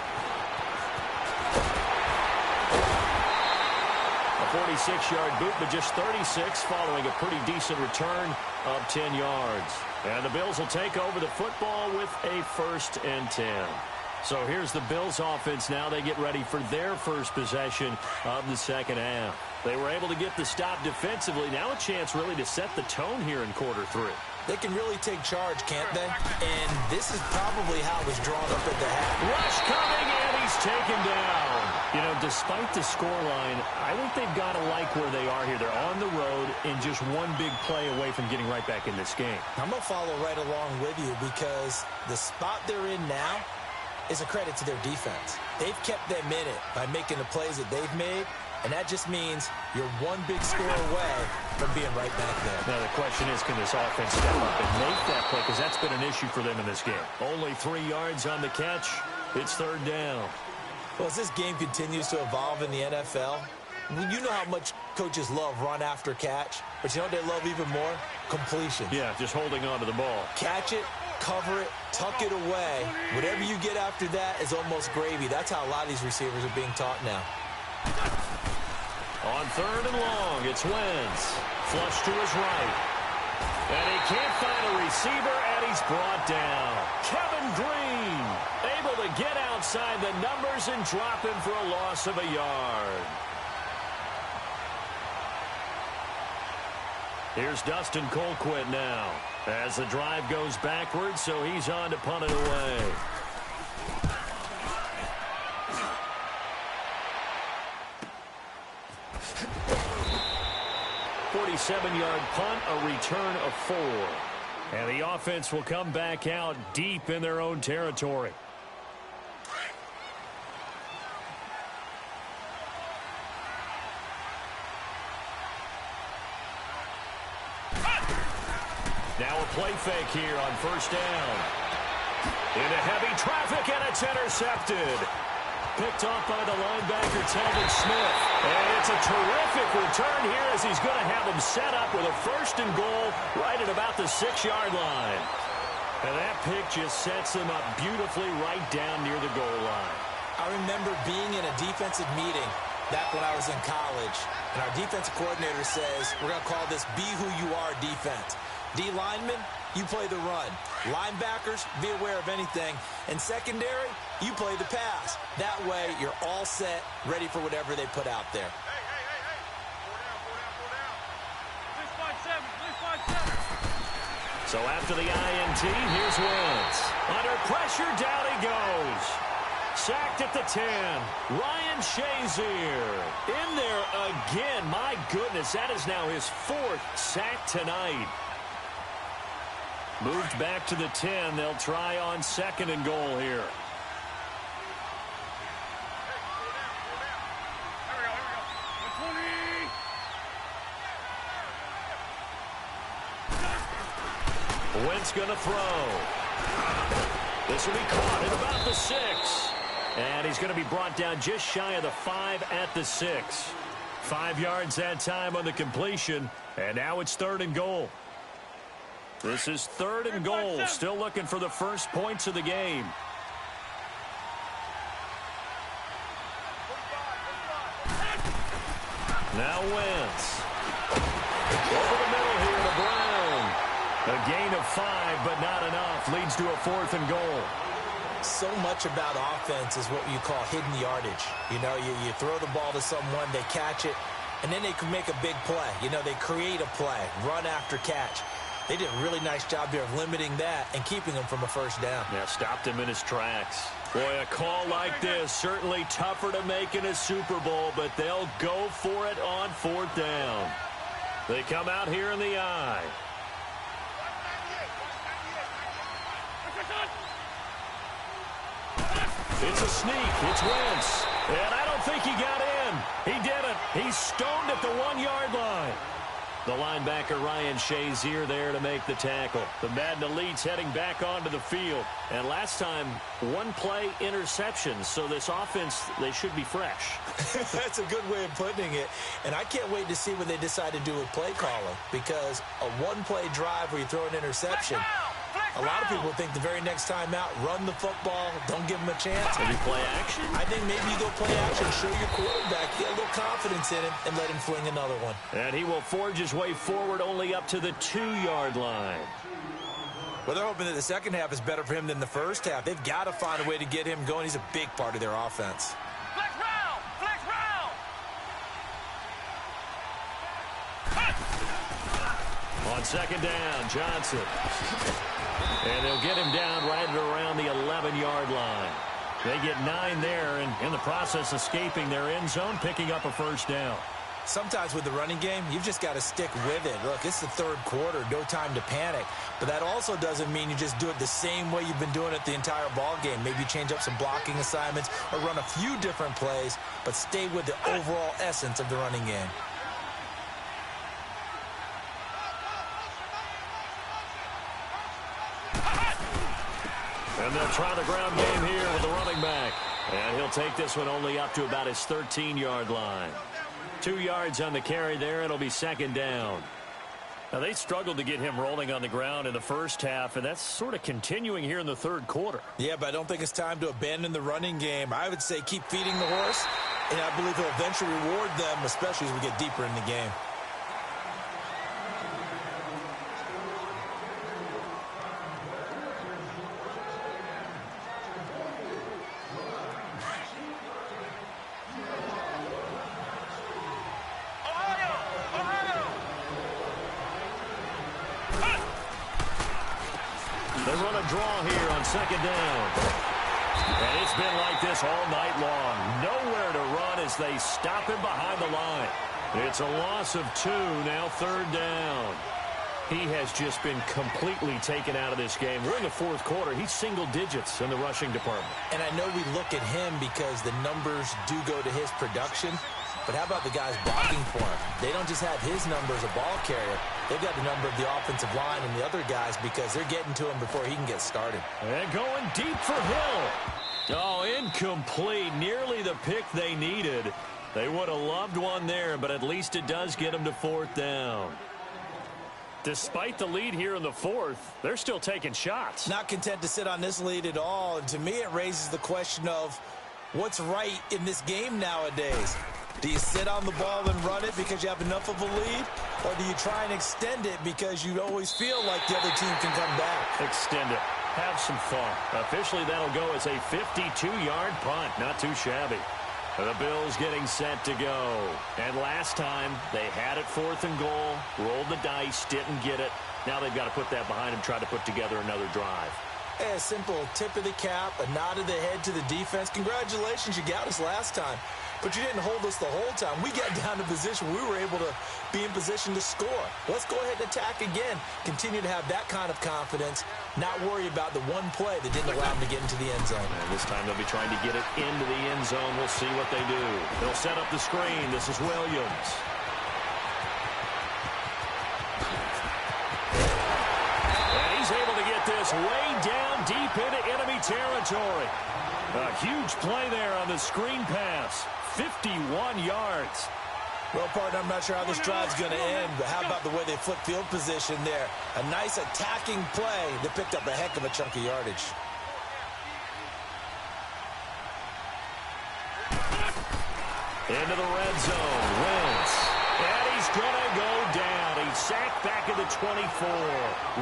A 46-yard boot, but just 36 following a pretty decent return of 10 yards. And the Bills will take over the football with a 1st and 10. So here's the Bills offense now. They get ready for their first possession of the second half. They were able to get the stop defensively. Now a chance really to set the tone here in quarter 3. They can really take charge, can't they? And this is probably how it was drawn up at the half. Rush coming, and he's taken down. You know, despite the scoreline, I think they've got to like where they are here. They're on the road and just one big play away from getting right back in this game. I'm going to follow right along with you because the spot they're in now is a credit to their defense. They've kept them in it by making the plays that they've made, and that just means you're one big score away from being right back there. Now the question is, can this offense step up and make that play? Because that's been an issue for them in this game. Only 3 yards on the catch. It's 3rd down. Well, as this game continues to evolve in the NFL, you know how much coaches love run after catch, but you know what they love even more? Completion. Yeah, just holding on to the ball. Catch it, cover it, tuck it away. Whatever you get after that is almost gravy. That's how a lot of these receivers are being taught now. On 3rd and long, it's Wentz. Flush to his right. And he can't find a receiver, and he's brought down. Kevin Green able to get outside the numbers and drop him for a loss of a yard. Here's Dustin Colquitt now as the drive goes backwards, so he's on to punt it away. 47-yard punt, a return of 4. And the offense will come back out deep in their own territory. Now a play fake here on 1st down. Into heavy traffic, and it's intercepted. Picked off by the linebacker, Telvin Smith. And it's a terrific return here as he's going to have him set up with a 1st and goal right at about the 6-yard line. And that pick just sets him up beautifully right down near the goal line. I remember being in a defensive meeting back when I was in college, and our defensive coordinator says, we're going to call this Be Who You Are defense. D linemen, you play the run. Linebackers, be aware of anything. And secondary, you play the pass. That way, you're all set, ready for whatever they put out there. So after the INT, here's Wentz. Under pressure, down he goes. Sacked at the 10. Ryan Shazier in there again. My goodness, that is now his 4th sack tonight. Moved back to the 10. They'll try on 2nd and goal here. Wentz going to throw. This will be caught at about the 6. And he's going to be brought down just shy of the 5 at the 6. 5 yards that time on the completion. And now it's 3rd and goal. This is 3rd and goal. Still looking for the first points of the game. Now Wentz. Over the middle here to Brown. A gain of 5, but not enough. Leads to a 4th and goal. So much about offense is what you call hidden yardage. You know, you throw the ball to someone, they catch it, and then they can make a big play. You know, they create a play, run after catch. They did a really nice job here of limiting that and keeping him from a first down. Yeah, stopped him in his tracks. Boy, a call like this, certainly tougher to make in a Super Bowl, but they'll go for it on 4th down. They come out here in the eye. It's a sneak. It's Wentz. And I don't think he got in. He didn't. He's stoned at the 1-yard line. The linebacker Ryan Shazier there to make the tackle. The Madden Elites heading back onto the field. And last time, 1-play interception. So this offense, they should be fresh. That's a good way of putting it. And I can't wait to see what they decide to do with play calling. Because a 1-play drive where you throw an interception, a lot of people think the very next time out, run the football, don't give him a chance. Maybe play action? I think maybe you go play action, show your quarterback, get a little confidence in him, and let him fling another one. And he will forge his way forward only up to the 2-yard line. Well, they're hoping that the second half is better for him than the first half. They've got to find a way to get him going. He's a big part of their offense. Flex round! Flex round! On 2nd down, Johnson. And they'll get him down right at around the 11-yard line. They get 9 there, and in the process escaping their end zone, picking up a first down. Sometimes with the running game, you've just got to stick with it. Look, it's the 3rd quarter, no time to panic. But that also doesn't mean you just do it the same way you've been doing it the entire ball game. Maybe change up some blocking assignments or run a few different plays, but stay with the overall essence of the running game. And they'll try the ground game here with the running back. And he'll take this one only up to about his 13-yard line. 2 yards on the carry there. It'll be 2nd down. Now, they struggled to get him rolling on the ground in the first half, and that's sort of continuing here in the 3rd quarter. Yeah, but I don't think it's time to abandon the running game. I would say keep feeding the horse, and I believe he'll eventually reward them, especially as we get deeper in the game. They run a draw here on 2nd down. And it's been like this all night long. Nowhere to run as they stop him behind the line. It's a loss of 2, now 3rd down. He has just been completely taken out of this game. We're in the 4th quarter. He's single digits in the rushing department. And I know we look at him because the numbers do go to his production. But how about the guys blocking for him? They don't just have his number as a ball carrier. They've got the number of the offensive line and the other guys because they're getting to him before he can get started. And going deep for Hill. Oh, incomplete. Nearly the pick they needed. They would have loved one there, but at least it does get them to 4th down. Despite the lead here in the 4th, they're still taking shots. Not content to sit on this lead at all. And to me, it raises the question of what's right in this game nowadays. Do you sit on the ball and run it because you have enough of a lead? Or do you try and extend it because you always feel like the other team can come back? Extend it. Have some fun. Officially, that'll go as a 52-yard punt. Not too shabby. The Bills getting set to go. And last time, they had it 4th and goal, rolled the dice, didn't get it. Now they've got to put that behind them, try to put together another drive. A simple tip of the cap, a nod of the head to the defense. Congratulations, you got us last time. But you didn't hold us the whole time. We got down to position. We were able to be in position to score. Let's go ahead and attack again. Continue to have that kind of confidence. Not worry about the one play that didn't allow them to get into the end zone. And this time they'll be trying to get it into the end zone. We'll see what they do. They'll set up the screen. This is Williams. And he's able to get this way down deep into enemy territory. A huge play there on the screen pass. 51 yards. Well, partner, I'm not sure how this drive's going to end, but how about the way they flip field position there? A nice attacking play that picked up a heck of a chunk of yardage. Into the red zone. Wentz. And he's going to go down. He's sacked back at the 24.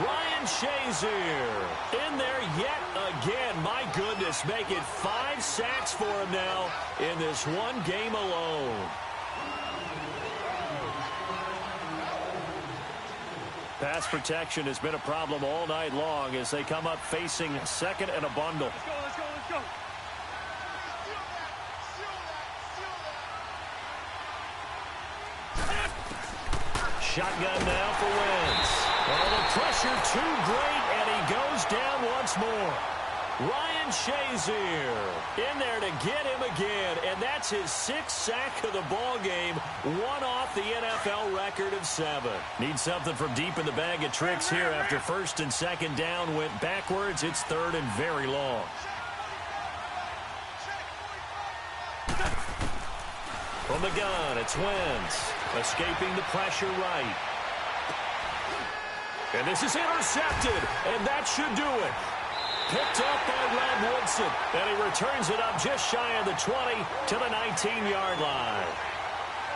Ryan Shazier in there yet again. My goodness, make it 5 sacks for him now in this one game alone. Pass protection has been a problem all night long as they come up facing 2nd and a bundle. Let's go, let's go, let's go. Shotgun now for Wentz. Oh, the pressure too great, and he goes down once more. Ryan Shazier in there to get him again, and that's his 6th sack of the ball game, one off the NFL record of 7. Need something from deep in the bag of tricks here after 1st and 2nd down went backwards. It's 3rd and very long. From the gun, it's Wentz. Escaping the pressure right. And this is intercepted, and that should do it. Picked up by Rob Woodson, and he returns it up just shy of the 20 to the 19-yard line.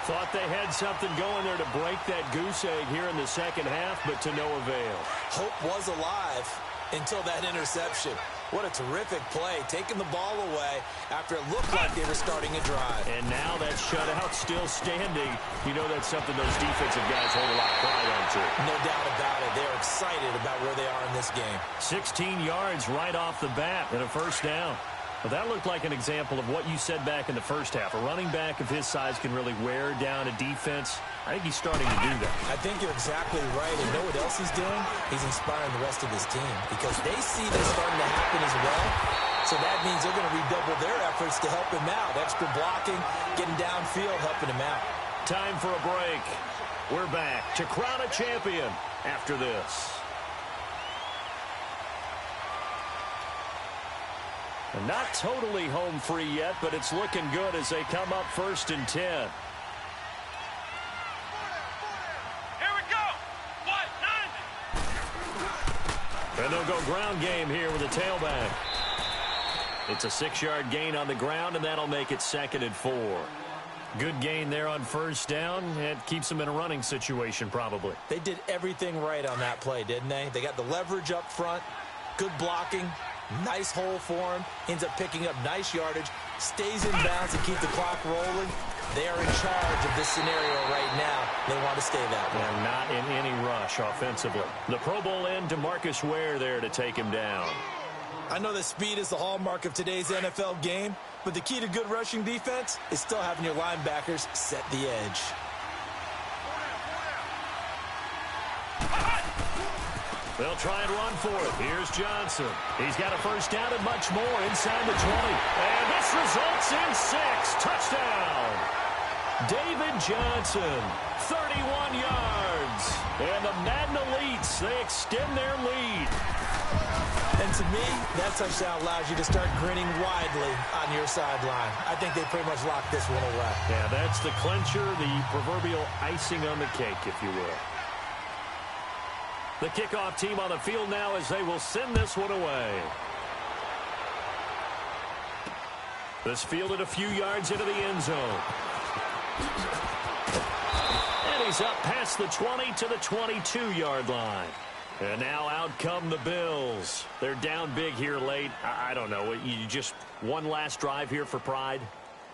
Thought they had something going there to break that goose egg here in the 2nd half, but to no avail. Hope was alive until that interception. What a terrific play, taking the ball away after it looked like they were starting a drive. And now that shutout still standing. You know that's something those defensive guys hold a lot of pride on, too. No doubt about it. They're excited about where they are in this game. 16 yards right off the bat and a 1st down. Well, that looked like an example of what you said back in the 1st half. A running back of his size can really wear down a defense. I think he's starting to do that. I think you're exactly right. And know what else he's doing? He's inspiring the rest of his team because they see this starting to happen as well. So that means they're going to redouble their efforts to help him out. Extra blocking, getting downfield, helping him out. Time for a break. We're back to crown a champion after this. And not totally home free yet, but it's looking good as they come up 1st and 10. Here we go. What? 90. And they'll go ground game here with a tailback. It's a 6-yard gain on the ground, and that'll make it 2nd and 4. Good gain there on 1st down. It keeps them in a running situation, probably. They did everything right on that play, didn't they? They got the leverage up front, good blocking, nice hole for him, ends up picking up nice yardage, stays in bounds to keep the clock rolling. They are in charge of this scenario right now. They want to stay that way. And not in any rush offensively. The Pro Bowl end, DeMarcus Ware there to take him down. I know that speed is the hallmark of today's NFL game, but the key to good rushing defense is still having your linebackers set the edge. They'll try and run for it. Here's Johnson. He's got a 1st down and much more inside the 20. And this results in 6. Touchdown. David Johnson, 31 yards. And the Madden Elites, they extend their lead. And to me, that touchdown allows you to start grinning widely on your sideline. I think they pretty much locked this one away. Yeah, that's the clincher, the proverbial icing on the cake, if you will. The kickoff team on the field now as they will send this one away. This fielded a few yards into the end zone. And he's up past the 20 to the 22-yard line. And now out come the Bills. They're down big here late. I don't know. You just one last drive here for pride?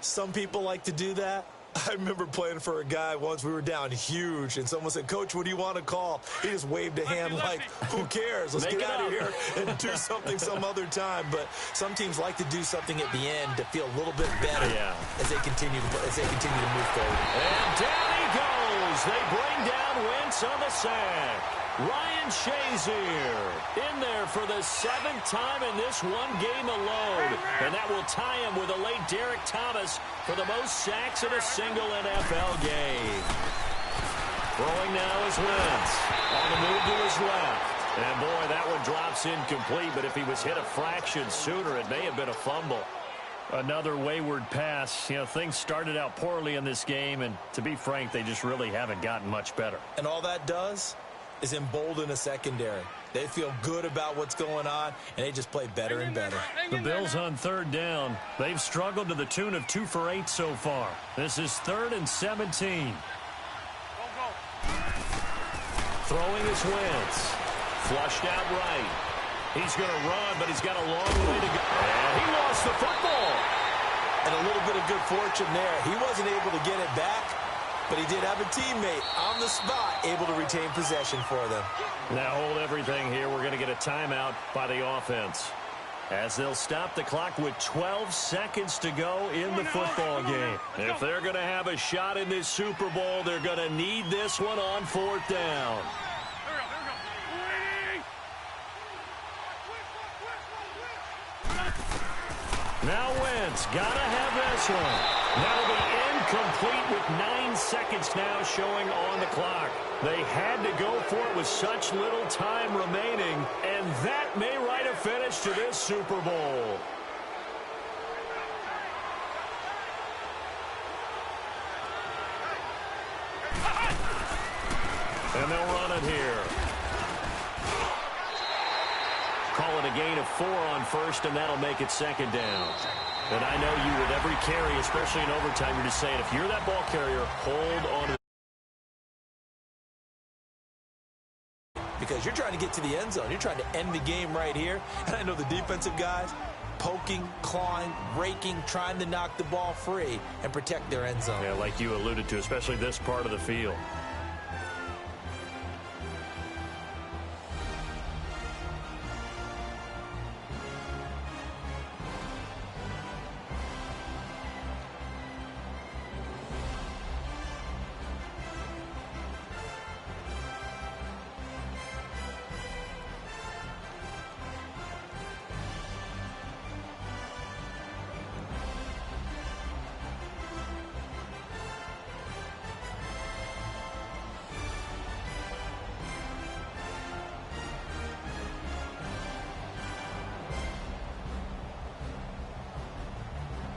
Some people like to do that. I remember playing for a guy once. We were down huge, and someone said, "Coach, what do you want to call?" He just waved a hand like, who cares? Let's get out of here and do something some other time. But some teams like to do something at the end to feel a little bit better as they continue to move forward. And down he goes. They bring down Wentz on the sack. Ryan Shazier in there for the 7th time in this one game alone. And that will tie him with a late Derek Thomas for the most sacks in a single NFL game. Throwing now is Wentz. On the move to his left. And boy, that one drops incomplete. But if he was hit a fraction sooner, it may have been a fumble. Another wayward pass. You know, things started out poorly in this game. And to be frank, they just really haven't gotten much better. And all that does is embolden a secondary. They feel good about what's going on, and they just play better and better. The Bills on 3rd down. They've struggled to the tune of 2 for 8 so far. This is 3rd and 17. Throwing is Wentz. Flushed out right. He's going to run, but he's got a long way to go. And he lost the football. And a little bit of good fortune there. He wasn't able to get it back, but he did have a teammate on the spot able to retain possession for them. Now hold everything here. We're going to get a timeout by the offense, as they'll stop the clock with 12 seconds to go in the football game. If they're going to have a shot in this Super Bowl, they're going to need this one on 4th down. Now Wentz, gotta have this one. That'll be incomplete with 9 seconds now showing on the clock. They had to go for it with such little time remaining, and that may write a finish to this Super Bowl. And they'll run it here. Call it a gain of 4 on 1st, and that'll make it 2nd down. And I know you with every carry, especially in overtime, you're just saying, if you're that ball carrier, hold on to because you're trying to get to the end zone. You're trying to end the game right here. And I know the defensive guys poking, clawing, raking, trying to knock the ball free and protect their end zone. Yeah, like you alluded to, especially this part of the field.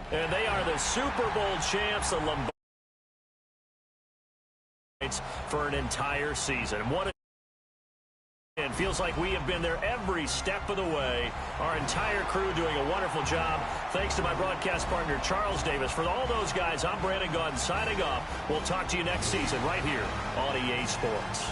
And they are the Super Bowl champs, the Lombardi for an entire season. What it feels like we have been there every step of the way. Our entire crew doing a wonderful job. Thanks to my broadcast partner, Charles Davis. For all those guys, I'm Brandon Gaudin signing off. We'll talk to you next season right here on EA Sports.